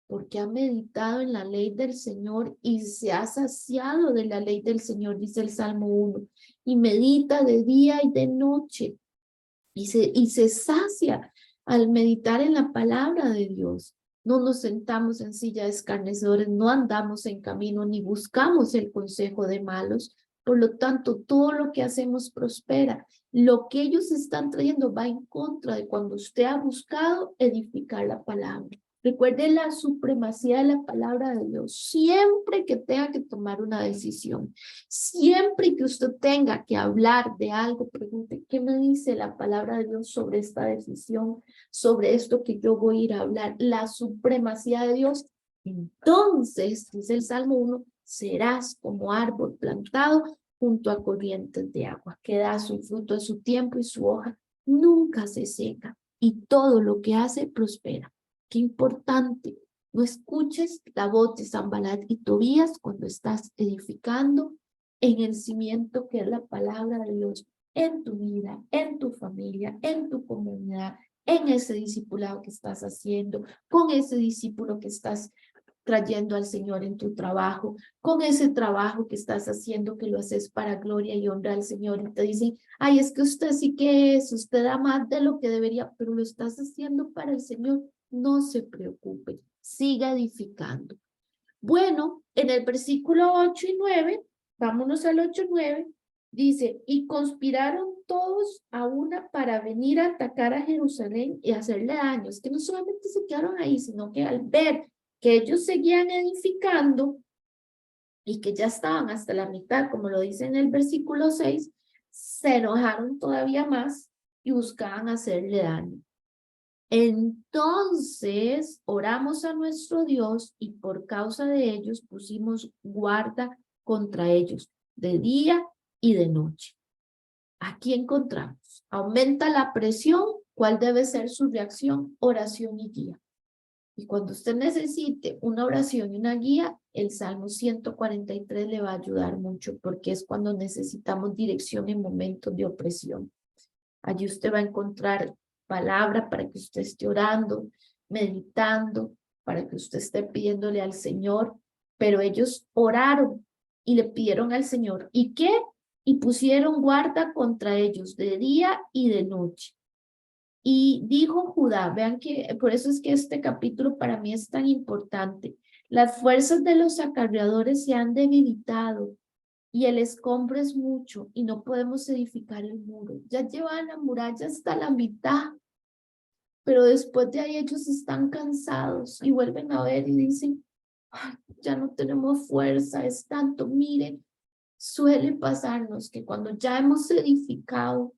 S1: porque ha meditado en la ley del Señor y se ha saciado de la ley del Señor, dice el Salmo 1, y medita de día y de noche, y se sacia al meditar en la palabra de Dios. No nos sentamos en silla de escarnecedores, no andamos en camino, ni buscamos el consejo de malos. Por lo tanto, todo lo que hacemos prospera. Lo que ellos están trayendo va en contra de cuando usted ha buscado edificar la palabra. Recuerde la supremacía de la palabra de Dios. Siempre que tenga que tomar una decisión, siempre que usted tenga que hablar de algo, pregunte, ¿qué me dice la palabra de Dios sobre esta decisión, sobre esto que yo voy a ir a hablar? La supremacía de Dios. Entonces, dice el Salmo 1, serás como árbol plantado junto a corrientes de agua, que da su fruto a su tiempo y su hoja nunca se seca, y todo lo que hace prospera. Qué importante. No escuches la voz de Sanballat y Tobías cuando estás edificando en el cimiento que es la palabra de Dios en tu vida, en tu familia, en tu comunidad, en ese discipulado que estás haciendo, con ese discípulo que estás trayendo al Señor en tu trabajo, con ese trabajo que estás haciendo, que lo haces para gloria y honra al Señor, y te dicen, ay, es que usted sí que es, usted da más de lo que debería, pero lo estás haciendo para el Señor, no se preocupe, siga edificando. Bueno, en el versículo 8 y 9, vámonos al 8 y 9, dice, y conspiraron todos a una para venir a atacar a Jerusalén y hacerle daño. Es que no solamente se quedaron ahí, sino que al ver que ellos seguían edificando y que ya estaban hasta la mitad, como lo dice en el versículo 6, se enojaron todavía más y buscaban hacerle daño. Entonces oramos a nuestro Dios y por causa de ellos pusimos guarda contra ellos de día y de noche. Aquí encontramos, aumenta la presión, ¿cuál debe ser su reacción? Oración y guía. Y cuando usted necesite una oración y una guía, el Salmo 143 le va a ayudar mucho porque es cuando necesitamos dirección en momentos de opresión. Allí usted va a encontrar palabra para que usted esté orando, meditando, para que usted esté pidiéndole al Señor. Pero ellos oraron y le pidieron al Señor. ¿Y qué? Y pusieron guarda contra ellos de día y de noche. Y dijo Judá, vean que por eso es que este capítulo para mí es tan importante. Las fuerzas de los acarreadores se han debilitado y el escombro es mucho y no podemos edificar el muro. Ya llevan la muralla hasta la mitad, pero después de ahí ellos están cansados y vuelven a ver y dicen, ay, ya no tenemos fuerza, es tanto. Miren, suele pasarnos que cuando ya hemos edificado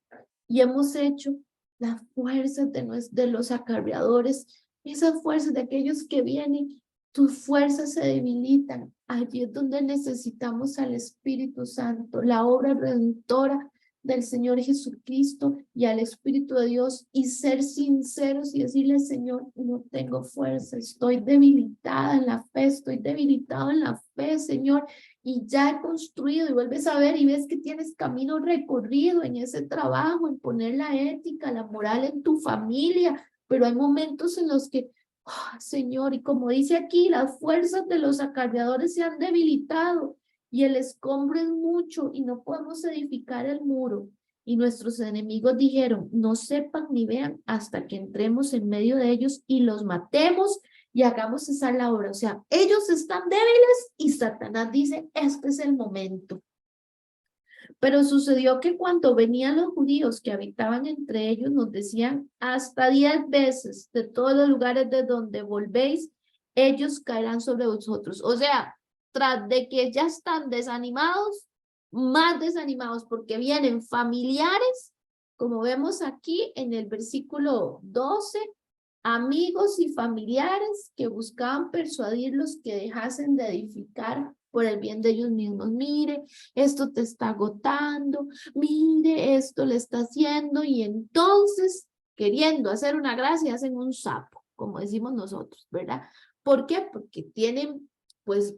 S1: y hemos hecho las fuerzas de los acarreadores, esas fuerzas de aquellos que vienen, tus fuerzas se debilitan. Allí es donde necesitamos al Espíritu Santo, la obra redentora del Señor Jesucristo y al Espíritu de Dios y ser sinceros y decirle, Señor, no tengo fuerza, estoy debilitada en la fe, estoy debilitado en la fe, Señor, y ya he construido y vuelves a ver y ves que tienes camino recorrido en ese trabajo, en poner la ética, la moral en tu familia, pero hay momentos en los que, oh, Señor, y como dice aquí, las fuerzas de los acarreadores se han debilitado y el escombro es mucho y no podemos edificar el muro. Y nuestros enemigos dijeron, no sepan ni vean hasta que entremos en medio de ellos y los matemos y hagamos cesar la obra. O sea, ellos están débiles y Satanás dice, este es el momento. Pero sucedió que cuando venían los judíos que habitaban entre ellos, nos decían hasta 10 veces de todos los lugares de donde volvéis, ellos caerán sobre vosotros. O sea, tras de que ya están desanimados, más desanimados porque vienen familiares, como vemos aquí en el versículo 12, amigos y familiares que buscaban persuadirlos que dejasen de edificar por el bien de ellos mismos. Mire, esto te está agotando, mire, esto le está haciendo, y entonces, queriendo hacer una gracia, hacen un sapo, como decimos nosotros, ¿verdad? ¿Por qué? Porque tienen, pues,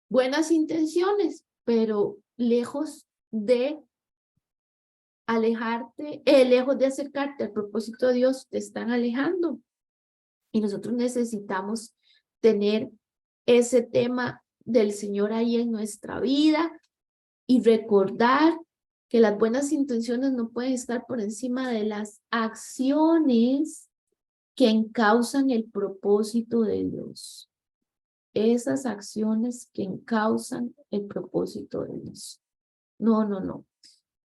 S1: buenas intenciones, pero lejos de alejarte, lejos de acercarte al propósito de Dios, te están alejando. Y nosotros necesitamos tener ese tema del Señor ahí en nuestra vida y recordar que las buenas intenciones no pueden estar por encima de las acciones que encausan el propósito de Dios. Esas acciones que encausan el propósito de Dios. No, no, no.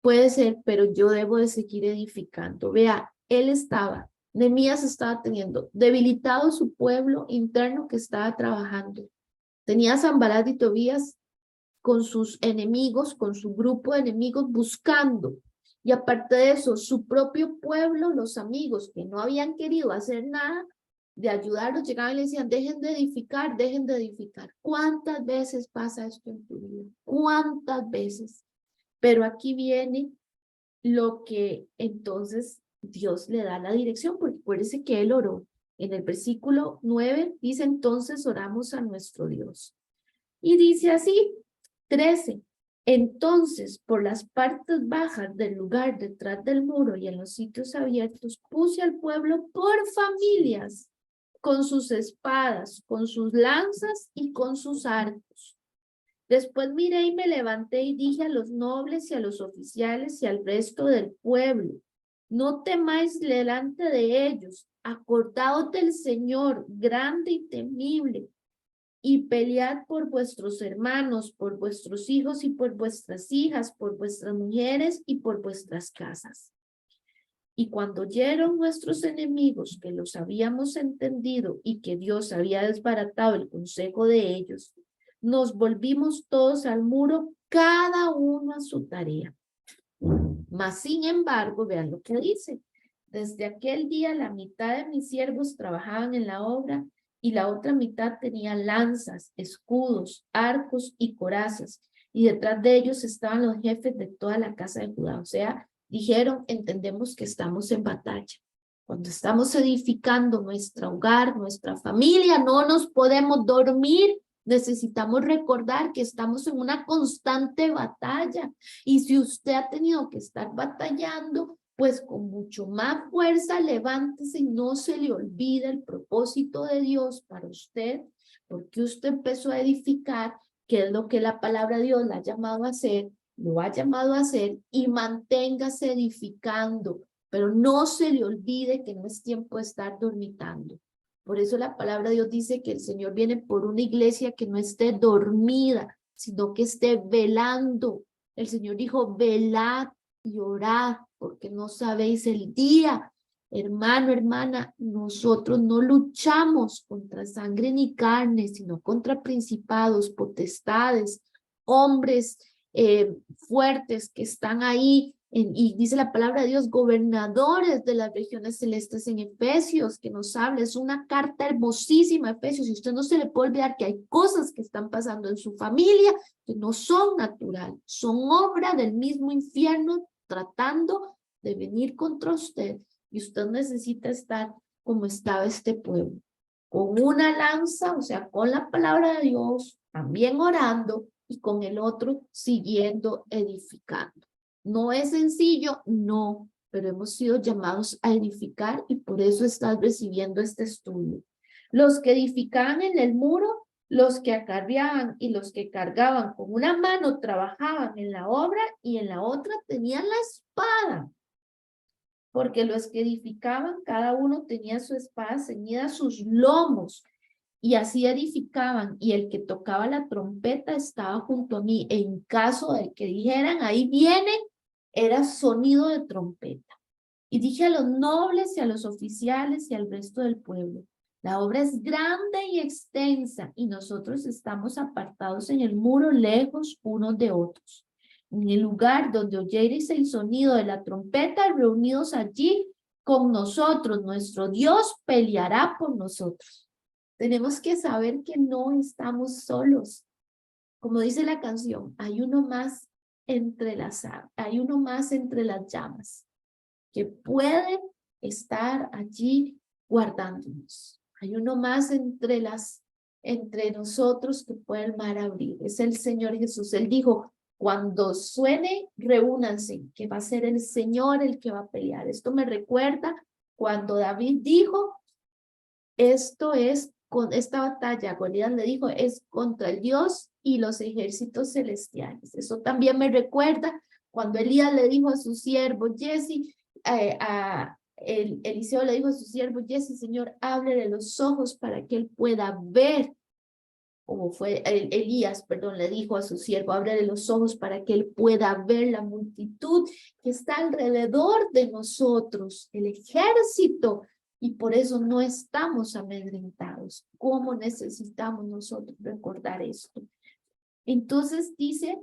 S1: Puede ser, pero yo debo de seguir edificando. Vea, Nehemías estaba teniendo debilitado su pueblo interno que estaba trabajando. Tenía a Sanbalat y Tobías con sus enemigos, con su grupo de enemigos buscando. Y aparte de eso, su propio pueblo, los amigos que no habían querido hacer nada de ayudarlos, llegaban y le decían, dejen de edificar, dejen de edificar. ¿Cuántas veces pasa esto en tu vida? ¿Cuántas veces? Pero aquí viene lo que entonces Dios le da la dirección, porque acuérdense que él oró. En el versículo 9 dice, entonces oramos a nuestro Dios. Y dice así, 13, entonces por las partes bajas del lugar detrás del muro y en los sitios abiertos puse al pueblo por familias con sus espadas, con sus lanzas y con sus arcos. Después miré y me levanté y dije a los nobles y a los oficiales y al resto del pueblo, no temáis delante de ellos, acordaos del Señor, grande y temible, y pelead por vuestros hermanos, por vuestros hijos y por vuestras hijas, por vuestras mujeres y por vuestras casas. Y cuando oyeron nuestros enemigos que los habíamos entendido y que Dios había desbaratado el consejo de ellos, nos volvimos todos al muro, cada uno a su tarea. Mas, sin embargo, vean lo que dice. Desde aquel día la mitad de mis siervos trabajaban en la obra y la otra mitad tenía lanzas, escudos, arcos y corazas. Y detrás de ellos estaban los jefes de toda la casa de Judá. O sea, dijeron, entendemos que estamos en batalla. Cuando estamos edificando nuestro hogar, nuestra familia, no nos podemos dormir. Necesitamos recordar que estamos en una constante batalla. Y si usted ha tenido que estar batallando, pues con mucho más fuerza, levántese y no se le olvide el propósito de Dios para usted, porque usted empezó a edificar, que es lo que la palabra de Dios la ha llamado a hacer, lo ha llamado a hacer, y manténgase edificando, pero no se le olvide que no es tiempo de estar dormitando. Por eso la palabra de Dios dice que el Señor viene por una iglesia que no esté dormida, sino que esté velando. El Señor dijo, velad y orad, porque no sabéis el día. Hermano, hermana, nosotros no luchamos contra sangre ni carne, sino contra principados, potestades, hombres fuertes que están ahí, y dice la palabra de Dios, gobernadores de las regiones celestes en Efesios, que nos habla, es una carta hermosísima, Efesios, y usted no se le puede olvidar que hay cosas que están pasando en su familia que no son naturales, son obra del mismo infierno tratando de venir contra usted, y usted necesita estar como estaba este pueblo, con una lanza, o sea, con la palabra de Dios, también orando, y con el otro siguiendo edificando. ¿No es sencillo? No, pero hemos sido llamados a edificar y por eso estás recibiendo este estudio. Los que edificaban en el muro, los que acarreaban y los que cargaban con una mano trabajaban en la obra y en la otra tenían la espada. Porque los que edificaban, cada uno tenía su espada ceñida a sus lomos. Y así edificaban, y el que tocaba la trompeta estaba junto a mí. En caso de que dijeran, ahí viene, era sonido de trompeta. Y dije a los nobles y a los oficiales y al resto del pueblo, la obra es grande y extensa, y nosotros estamos apartados en el muro, lejos unos de otros. En el lugar donde oyereis el sonido de la trompeta, reunidos allí con nosotros, nuestro Dios peleará por nosotros. Tenemos que saber que no estamos solos. Como dice la canción, hay uno más entrelazado, hay uno más entre las llamas que puede estar allí guardándonos. Hay uno más entre nosotros que puede el mar abrir. Es el Señor Jesús. Él dijo, cuando suene, reúnanse, que va a ser el Señor el que va a pelear. Esto me recuerda cuando David dijo, esto es con esta batalla, Goliat le dijo, es contra el Dios y los ejércitos celestiales. Eso también me recuerda cuando Elías le dijo a su siervo Jesse, Eliseo le dijo a su siervo Jesse, Señor, ábrele los ojos para que él pueda ver, como fue Elías, perdón, le dijo a su siervo, ábrele los ojos para que él pueda ver la multitud que está alrededor de nosotros, el ejército. Y por eso no estamos amedrentados. ¿Cómo necesitamos nosotros recordar esto? Entonces dice,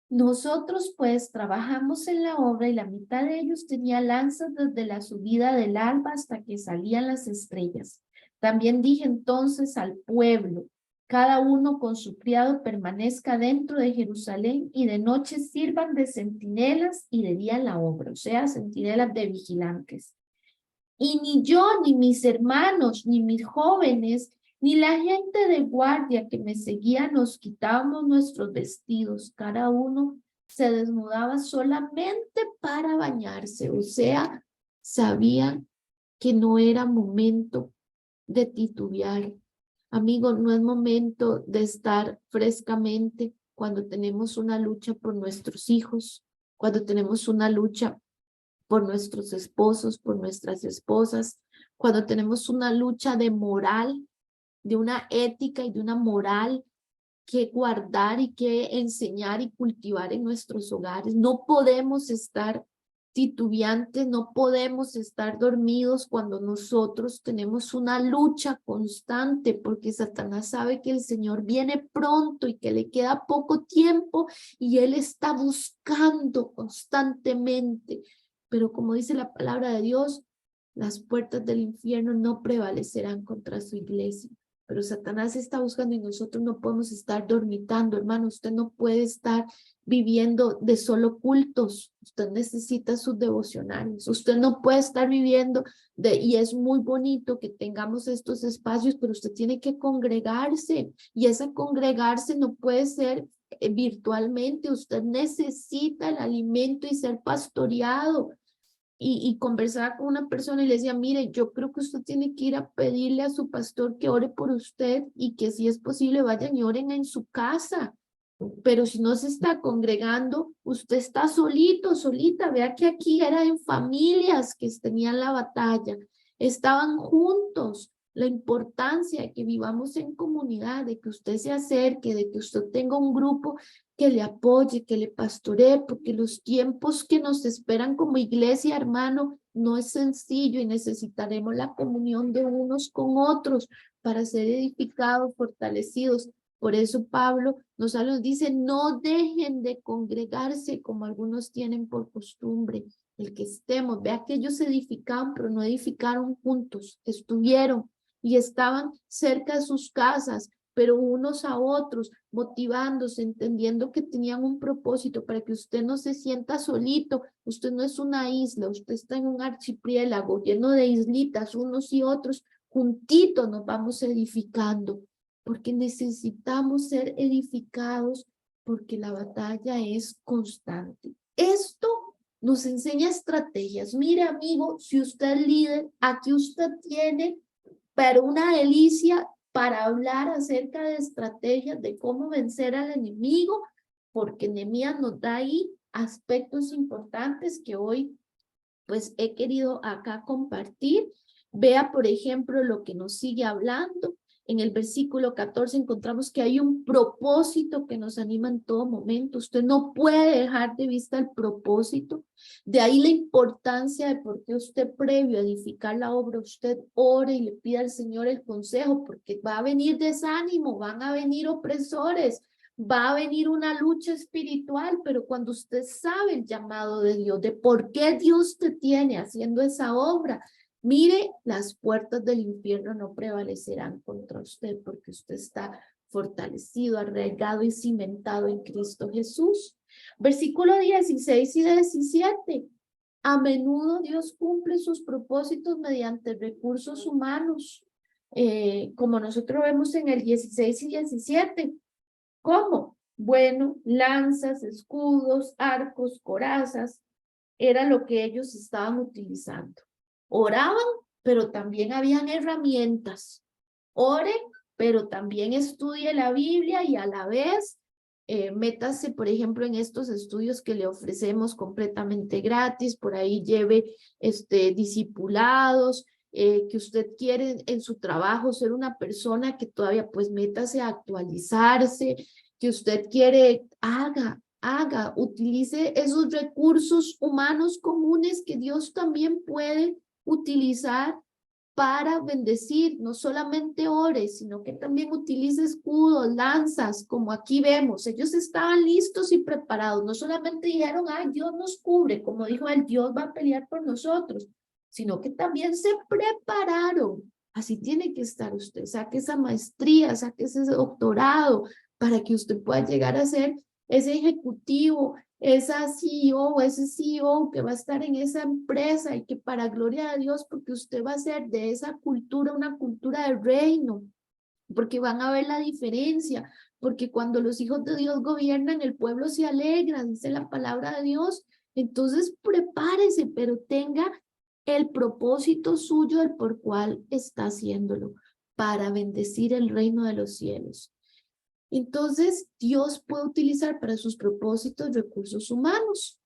S1: nosotros pues trabajamos en la obra y la mitad de ellos tenía lanzas desde la subida del alba hasta que salían las estrellas. También dije entonces al pueblo, cada uno con su criado permanezca dentro de Jerusalén y de noche sirvan de centinelas y de día en la obra, o sea, centinelas de vigilantes. Y ni yo, ni mis hermanos, ni mis jóvenes, ni la gente de guardia que me seguía nos quitábamos nuestros vestidos. Cada uno se desnudaba solamente para bañarse. O sea, sabían que no era momento de titubear. Amigo, no es momento de estar frescamente cuando tenemos una lucha por nuestros hijos, cuando tenemos una lucha por nuestros esposos, por nuestras esposas, cuando tenemos una lucha de moral, de una ética y de una moral que guardar y que enseñar y cultivar en nuestros hogares. No podemos estar titubeantes, no podemos estar dormidos cuando nosotros tenemos una lucha constante, porque Satanás sabe que el Señor viene pronto y que le queda poco tiempo y Él está buscando constantemente. Pero como dice la palabra de Dios, las puertas del infierno no prevalecerán contra su iglesia. Pero Satanás está buscando y nosotros no podemos estar dormitando, hermano. Usted no puede estar viviendo de solo cultos. Usted necesita sus devocionales. Usted no puede estar viviendo y es muy bonito que tengamos estos espacios, pero usted tiene que congregarse y esa congregarse no puede ser virtualmente. Usted necesita el alimento y ser pastoreado. Y conversaba con una persona y le decía, mire, yo creo que usted tiene que ir a pedirle a su pastor que ore por usted y que si es posible vayan y oren en su casa. Pero si no se está congregando, usted está solito, solita. Vea que aquí era en familias que tenían la batalla, estaban juntos. La importancia de que vivamos en comunidad, de que usted se acerque, de que usted tenga un grupo que le apoye, que le pastoree, porque los tiempos que nos esperan como iglesia, hermano, no es sencillo y necesitaremos la comunión de unos con otros para ser edificados, fortalecidos. Por eso Pablo nos dice, no dejen de congregarse como algunos tienen por costumbre. El que estemos, vea que ellos edificaban, pero no edificaron juntos, estuvieron y estaban cerca de sus casas, pero unos a otros, motivándose, entendiendo que tenían un propósito para que usted no se sienta solito. Usted no es una isla, usted está en un archipiélago lleno de islitas, unos y otros, juntitos nos vamos edificando, porque necesitamos ser edificados, porque la batalla es constante. Esto nos enseña estrategias. Mire, amigo, si usted es líder, aquí usted tiene, pero una delicia para hablar acerca de estrategias de cómo vencer al enemigo, porque Nehemías nos da ahí aspectos importantes que hoy pues he querido acá compartir. Vea, por ejemplo, lo que nos sigue hablando. En el versículo 14 encontramos que hay un propósito que nos anima en todo momento. Usted no puede dejar de vista el propósito. De ahí la importancia de por qué usted previo a edificar la obra, usted ore y le pida al Señor el consejo, porque va a venir desánimo, van a venir opresores, va a venir una lucha espiritual, pero cuando usted sabe el llamado de Dios, de por qué Dios te tiene haciendo esa obra, mire, las puertas del infierno no prevalecerán contra usted porque usted está fortalecido, arraigado y cimentado en Cristo Jesús. Versículo 16 y 17. A menudo Dios cumple sus propósitos mediante recursos humanos, como nosotros vemos en el 16 y 17. ¿Cómo? Bueno, lanzas, escudos, arcos, corazas, era lo que ellos estaban utilizando. Oraban, pero también habían herramientas. Ore, pero también estudie la Biblia y a la vez métase, por ejemplo, en estos estudios que le ofrecemos completamente gratis, por ahí lleve discipulados, que usted quiere en su trabajo ser una persona que todavía pues métase a actualizarse, que usted quiere, utilice esos recursos humanos comunes que Dios también puede utilizar para bendecir. No solamente ore, sino que también utilice escudos, lanzas, como aquí vemos. Ellos estaban listos y preparados. No solamente dijeron, ay, Dios nos cubre, como dijo él, Dios va a pelear por nosotros, sino que también se prepararon. Así tiene que estar usted. Saque esa maestría, saque ese doctorado para que usted pueda llegar a ser ese ejecutivo, esa CEO o ese CEO que va a estar en esa empresa y que para gloria de Dios, porque usted va a ser de esa cultura, una cultura del reino, porque van a ver la diferencia, porque cuando los hijos de Dios gobiernan, el pueblo se alegra, dice la palabra de Dios. Entonces prepárese, pero tenga el propósito suyo, el por cual está haciéndolo, para bendecir el reino de los cielos. Entonces, Dios puede utilizar para sus propósitos recursos humanos.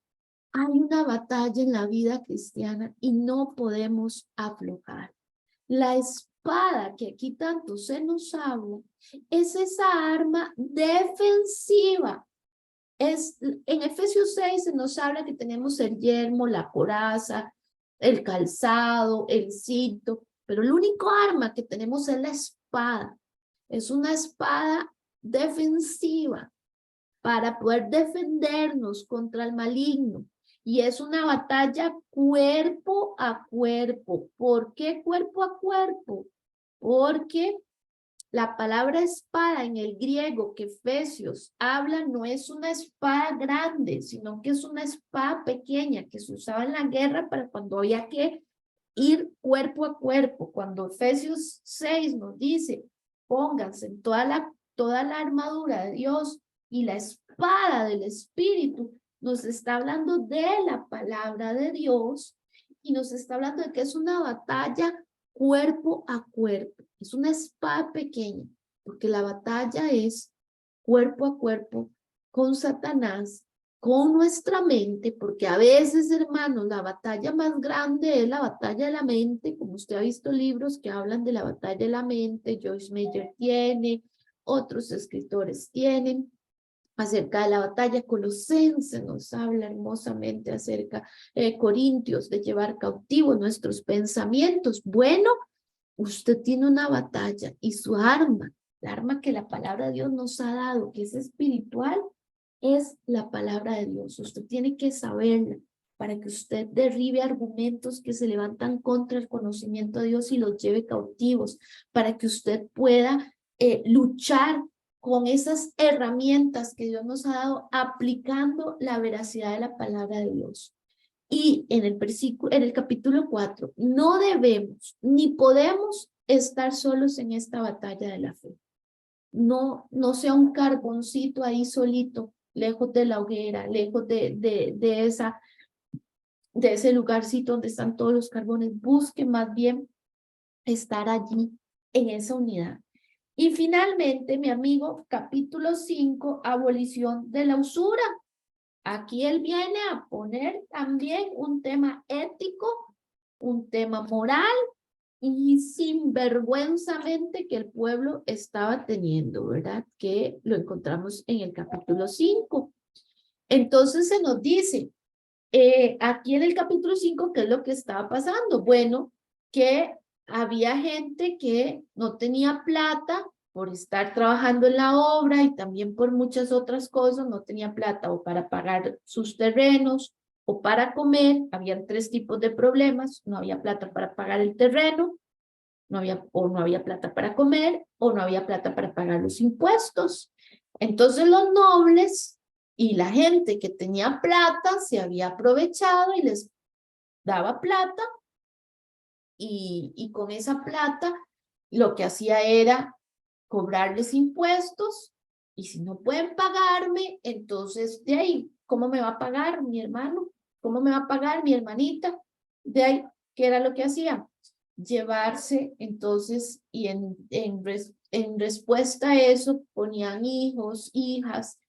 S1: Hay una batalla en la vida cristiana y no podemos aflojar. La espada que aquí tanto se nos habla es esa arma defensiva. En Efesios 6 se nos habla que tenemos el yelmo, la coraza, el calzado, el cinto, pero el único arma que tenemos es la espada. Es una espada defensiva para poder defendernos contra el maligno. Y es una batalla cuerpo a cuerpo. ¿Por qué cuerpo a cuerpo? Porque la palabra espada en el griego que Efesios habla no es una espada grande, sino que es una espada pequeña que se usaba en la guerra para cuando había que ir cuerpo a cuerpo. Cuando Efesios 6 nos dice, pónganse en toda la armadura de Dios y la espada del Espíritu, nos está hablando de la palabra de Dios y nos está hablando de que es una batalla cuerpo a cuerpo. Es una espada pequeña, porque la batalla es cuerpo a cuerpo con Satanás, con nuestra mente, porque a veces, hermanos, la batalla más grande es la batalla de la mente, como usted ha visto libros que hablan de la batalla de la mente, Joyce Meyer tiene, otros escritores tienen, acerca de la batalla. Colosenses nos habla hermosamente acerca, Corintios, de llevar cautivos nuestros pensamientos. Bueno, usted tiene una batalla y su arma, la arma que la palabra de Dios nos ha dado, que es espiritual, es la palabra de Dios. Usted tiene que saberla para que usted derribe argumentos que se levantan contra el conocimiento de Dios y los lleve cautivos, para que usted pueda luchar con esas herramientas que Dios nos ha dado, aplicando la veracidad de la palabra de Dios. Y en el capítulo 4, no debemos ni podemos estar solos en esta batalla de la fe. No sea un carboncito ahí solito, lejos de la hoguera, lejos de ese lugarcito donde están todos los carbones. Busque más bien estar allí en esa unidad. Y finalmente, mi amigo, capítulo 5, abolición de la usura. Aquí él viene a poner también un tema ético, un tema moral y sinvergüenzamente que el pueblo estaba teniendo, ¿verdad? Que lo encontramos en el capítulo 5. Entonces se nos dice, aquí en el capítulo 5, ¿qué es lo que estaba pasando? Bueno, que había gente que no tenía plata por estar trabajando en la obra y también por muchas otras cosas, no tenía plata o para pagar sus terrenos o para comer. Habían tres tipos de problemas: no había plata para pagar el terreno, no había plata para comer, o no había plata para pagar los impuestos. Entonces los nobles y la gente que tenía plata se había aprovechado y les daba plata, y con esa plata lo que hacía era cobrarles impuestos, y si no pueden pagarme, entonces de ahí, ¿cómo me va a pagar mi hermano? ¿Cómo me va a pagar mi hermanita? De ahí, ¿qué era lo que hacía? Llevarse, entonces, y en respuesta a eso, ponían hijos, hijas,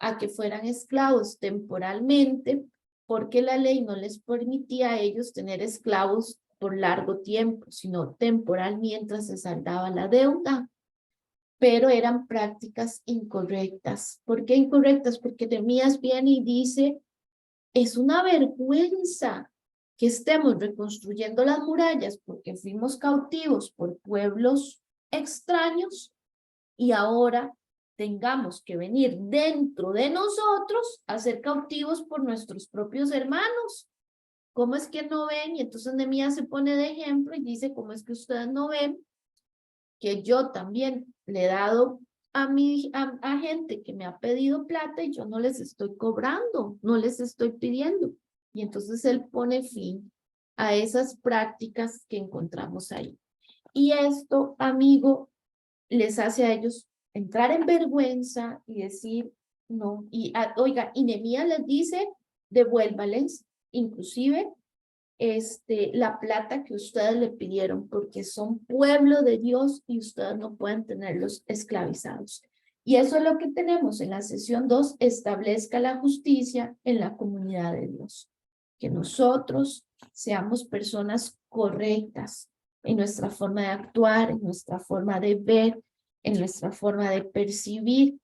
S1: a que fueran esclavos temporalmente, porque la ley no les permitía a ellos tener esclavos por largo tiempo, sino temporal mientras se saldaba la deuda. Pero eran prácticas incorrectas. ¿Por qué incorrectas? Porque Nehemías viene y dice, es una vergüenza que estemos reconstruyendo las murallas porque fuimos cautivos por pueblos extraños y ahora tengamos que venir dentro de nosotros a ser cautivos por nuestros propios hermanos. ¿Cómo es que no ven? Y entonces Nehemías se pone de ejemplo y dice, ¿cómo es que ustedes no ven que yo también le he dado a gente que me ha pedido plata y yo no les estoy cobrando, no les estoy pidiendo? Y entonces él pone fin a esas prácticas que encontramos ahí. Y esto, amigo, les hace a ellos entrar en vergüenza y decir, no, y oiga, y Nehemías les dice, devuélvales, inclusive la plata que ustedes le pidieron, porque son pueblo de Dios y ustedes no pueden tenerlos esclavizados. Y eso es lo que tenemos en la sesión 2, establezca la justicia en la comunidad de Dios. Que nosotros seamos personas correctas en nuestra forma de actuar, en nuestra forma de ver, en nuestra forma de percibir.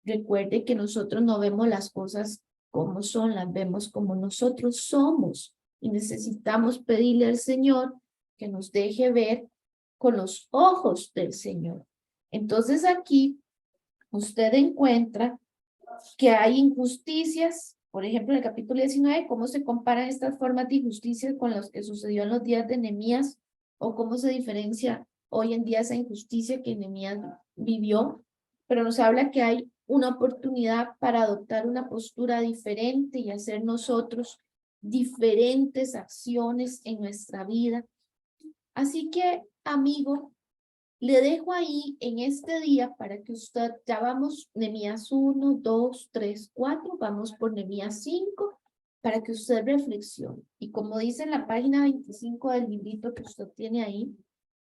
S1: Recuerde que nosotros no vemos las cosas como son, las vemos como nosotros somos. Y necesitamos pedirle al Señor que nos deje ver con los ojos del Señor. Entonces aquí usted encuentra que hay injusticias, por ejemplo en el capítulo 19, cómo se comparan estas formas de injusticia con los que sucedió en los días de Nehemías, o cómo se diferencia hoy en día esa injusticia que Nehemías vivió, pero nos habla que hay una oportunidad para adoptar una postura diferente y hacer nosotros diferentes acciones en nuestra vida. Así que, amigo, le dejo ahí en este día para que usted, ya vamos, Nehemías 1, 2, 3, 4, vamos por Nehemías 5, para que usted reflexione. Y como dice en la página 25 del librito que usted tiene ahí,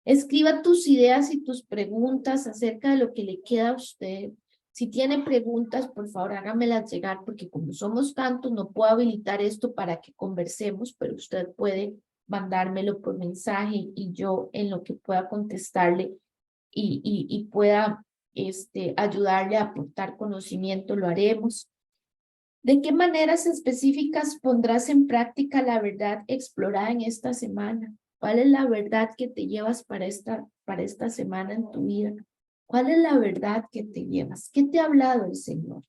S1: escriba tus ideas y tus preguntas acerca de lo que le queda a usted. Si tiene preguntas, por favor, hágamelas llegar, porque como somos tantos, no puedo habilitar esto para que conversemos, pero usted puede mandármelo por mensaje y yo en lo que pueda contestarle y pueda ayudarle a aportar conocimiento, lo haremos. ¿De qué maneras específicas pondrás en práctica la verdad explorada en esta semana? ¿Cuál es la verdad que te llevas para esta semana en tu vida? ¿Cuál es la verdad que te llevas? ¿Qué te ha hablado el Señor?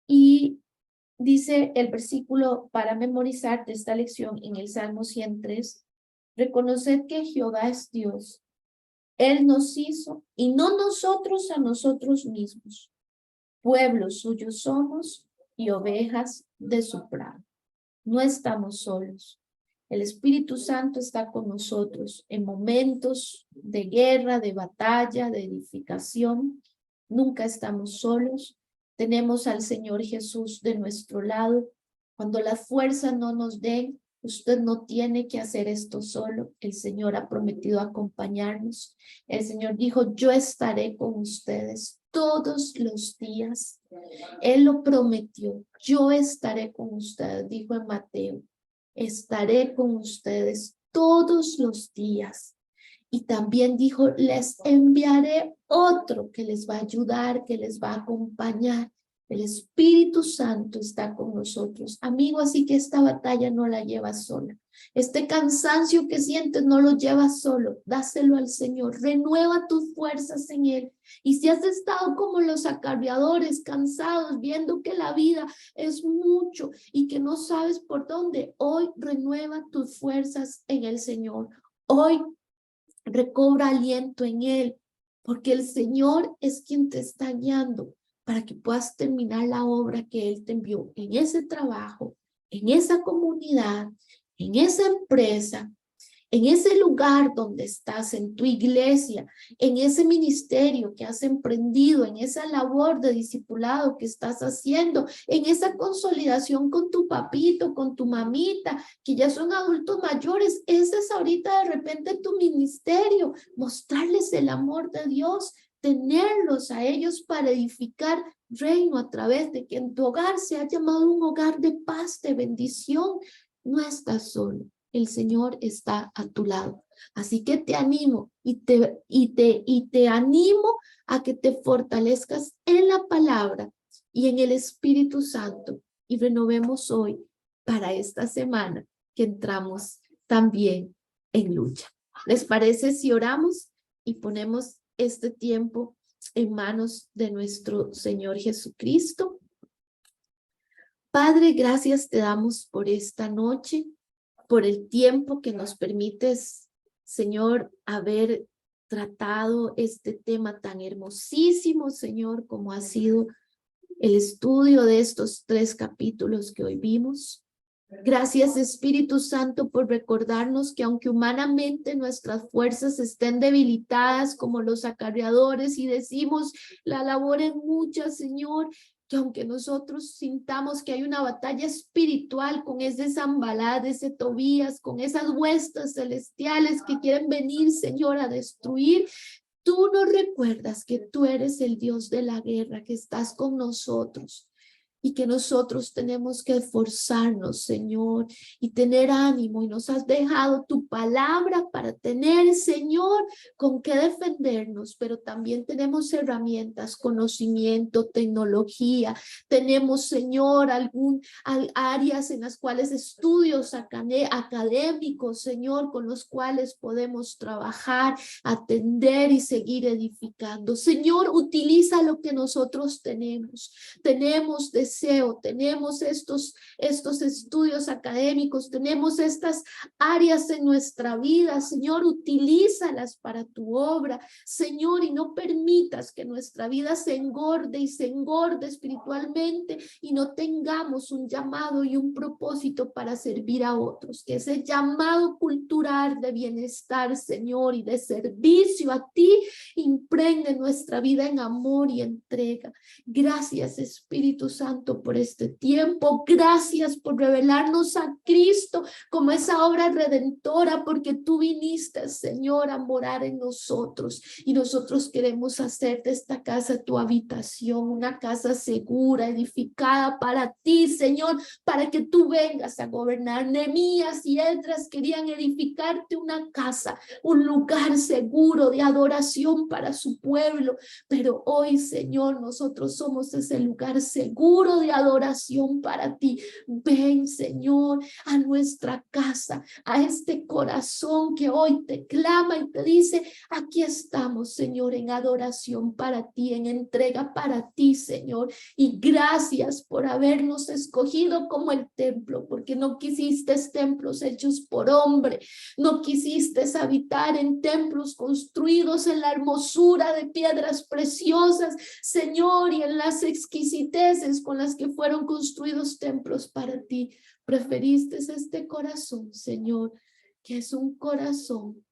S1: Y dice el versículo para memorizar de esta lección en el Salmo 103, reconoced que Jehová es Dios. Él nos hizo y no nosotros a nosotros mismos. Pueblo suyo somos y ovejas de su prado. No estamos solos. El Espíritu Santo está con nosotros en momentos de guerra, de batalla, de edificación. Nunca estamos solos. Tenemos al Señor Jesús de nuestro lado. Cuando las fuerzas no nos den, usted no tiene que hacer esto solo. El Señor ha prometido acompañarnos. El Señor dijo, yo estaré con ustedes todos los días. Él lo prometió. Yo estaré con ustedes, dijo en Mateo. Estaré con ustedes todos los días. Y también dijo, les enviaré otro que les va a ayudar, que les va a acompañar. El Espíritu Santo está con nosotros. Amigo, así que esta batalla no la llevas sola. Este cansancio que sientes no lo llevas solo. Dáselo al Señor. Renueva tus fuerzas en Él. Y si has estado como los acarreadores, cansados, viendo que la vida es mucho y que no sabes por dónde, hoy renueva tus fuerzas en el Señor. Hoy recobra aliento en Él, porque el Señor es quien te está guiando para que puedas terminar la obra que Él te envió en ese trabajo, en esa comunidad, en esa empresa, en ese lugar donde estás, en tu iglesia, en ese ministerio que has emprendido, en esa labor de discipulado que estás haciendo, en esa consolidación con tu papito, con tu mamita, que ya son adultos mayores. Ese es ahorita de repente tu ministerio, mostrarles el amor de Dios, tenerlos a ellos para edificar reino a través de que en tu hogar se ha llamado un hogar de paz, de bendición. No estás solo. El Señor está a tu lado. Así que te animo y te animo a que te fortalezcas en la palabra y en el Espíritu Santo y renovemos hoy para esta semana que entramos también en lucha. ¿Les parece si oramos y ponemos este tiempo en manos de nuestro Señor Jesucristo? Padre, gracias te damos por esta noche, por el tiempo que nos permites, Señor, haber tratado este tema tan hermosísimo, Señor, como ha sido el estudio de estos 3 capítulos que hoy vimos. Gracias, Espíritu Santo, por recordarnos que aunque humanamente nuestras fuerzas estén debilitadas como los acarreadores y decimos, la labor es mucha, Señor, que aunque nosotros sintamos que hay una batalla espiritual con ese Sanballat, ese Tobías, con esas huestes celestiales que quieren venir, Señor, a destruir, tú nos recuerdas que tú eres el Dios de la guerra, que estás con nosotros. Y que nosotros tenemos que esforzarnos, Señor, y tener ánimo. Y nos has dejado tu palabra para tener, Señor, con qué defendernos. Pero también tenemos herramientas, conocimiento, tecnología. Tenemos, Señor, áreas en las cuales estudios académicos, Señor, con los cuales podemos trabajar, atender y seguir edificando. Señor, utiliza lo que nosotros tenemos. Tenemos deseo, tenemos estos estudios académicos, tenemos estas áreas en nuestra vida. Señor, utilízalas para tu obra, Señor, y no permitas que nuestra vida se engorde y se engorde espiritualmente y no tengamos un llamado y un propósito para servir a otros. Que ese llamado cultural de bienestar, Señor, y de servicio a ti impregne nuestra vida en amor y entrega. Gracias, Espíritu Santo, por este tiempo. Gracias por revelarnos a Cristo como esa obra redentora, porque tú viniste, Señor, a morar en nosotros y nosotros queremos hacer de esta casa tu habitación, una casa segura, edificada para ti, Señor, para que tú vengas a gobernar. Nehemías y Esdras querían edificarte una casa, un lugar seguro de adoración para su pueblo, pero hoy, Señor, nosotros somos ese lugar seguro de adoración para ti. Ven, Señor, a nuestra casa, a este corazón que hoy te clama y te dice, aquí estamos, Señor, en adoración para ti, en entrega para ti, Señor. Y gracias por habernos escogido como el templo, porque no quisiste templos hechos por hombre, no quisiste habitar en templos construidos en la hermosura de piedras preciosas, Señor, y en las exquisiteces con las que fueron construidos templos para ti. Preferiste este corazón, Señor, que es un corazón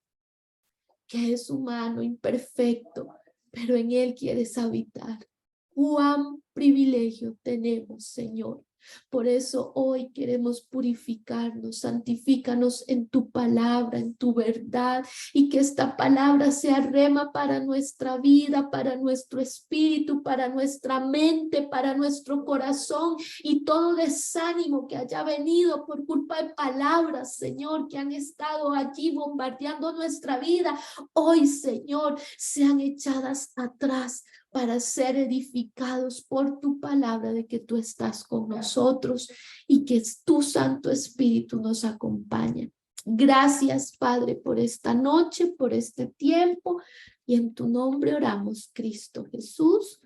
S1: que es humano, imperfecto, pero en él quieres habitar. Cuán privilegio tenemos, Señor. Por eso hoy queremos purificarnos, santifícanos en tu palabra, en tu verdad, y que esta palabra sea rema para nuestra vida, para nuestro espíritu, para nuestra mente, para nuestro corazón, y todo desánimo que haya venido por culpa de palabras, Señor, que han estado allí bombardeando nuestra vida, hoy, Señor, sean echadas atrás para ser edificados por tu palabra de que tú estás con nosotros y que tu Santo Espíritu nos acompaña. Gracias, Padre, por esta noche, por este tiempo, y en tu nombre oramos, Cristo Jesús.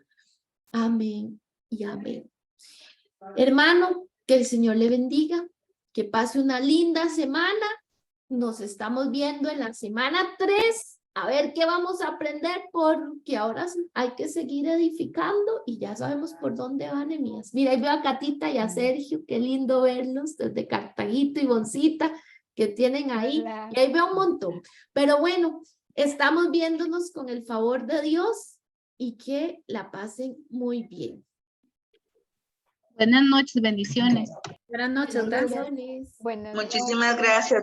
S1: Amén y amén. Hermano, que el Señor le bendiga, que pase una linda semana. Nos estamos viendo en la semana 3. A ver qué vamos a aprender, porque ahora hay que seguir edificando y ya sabemos por dónde va Nehemías. Mira, ahí veo a Catita y a Sergio, qué lindo verlos desde Cartaguito y Boncita que tienen ahí. Hola. Y ahí veo un montón. Pero bueno, estamos viéndonos con el favor de Dios y que la pasen muy bien.
S2: Buenas noches, bendiciones.
S1: Buenas noches, gracias.
S3: Muchísimas gracias.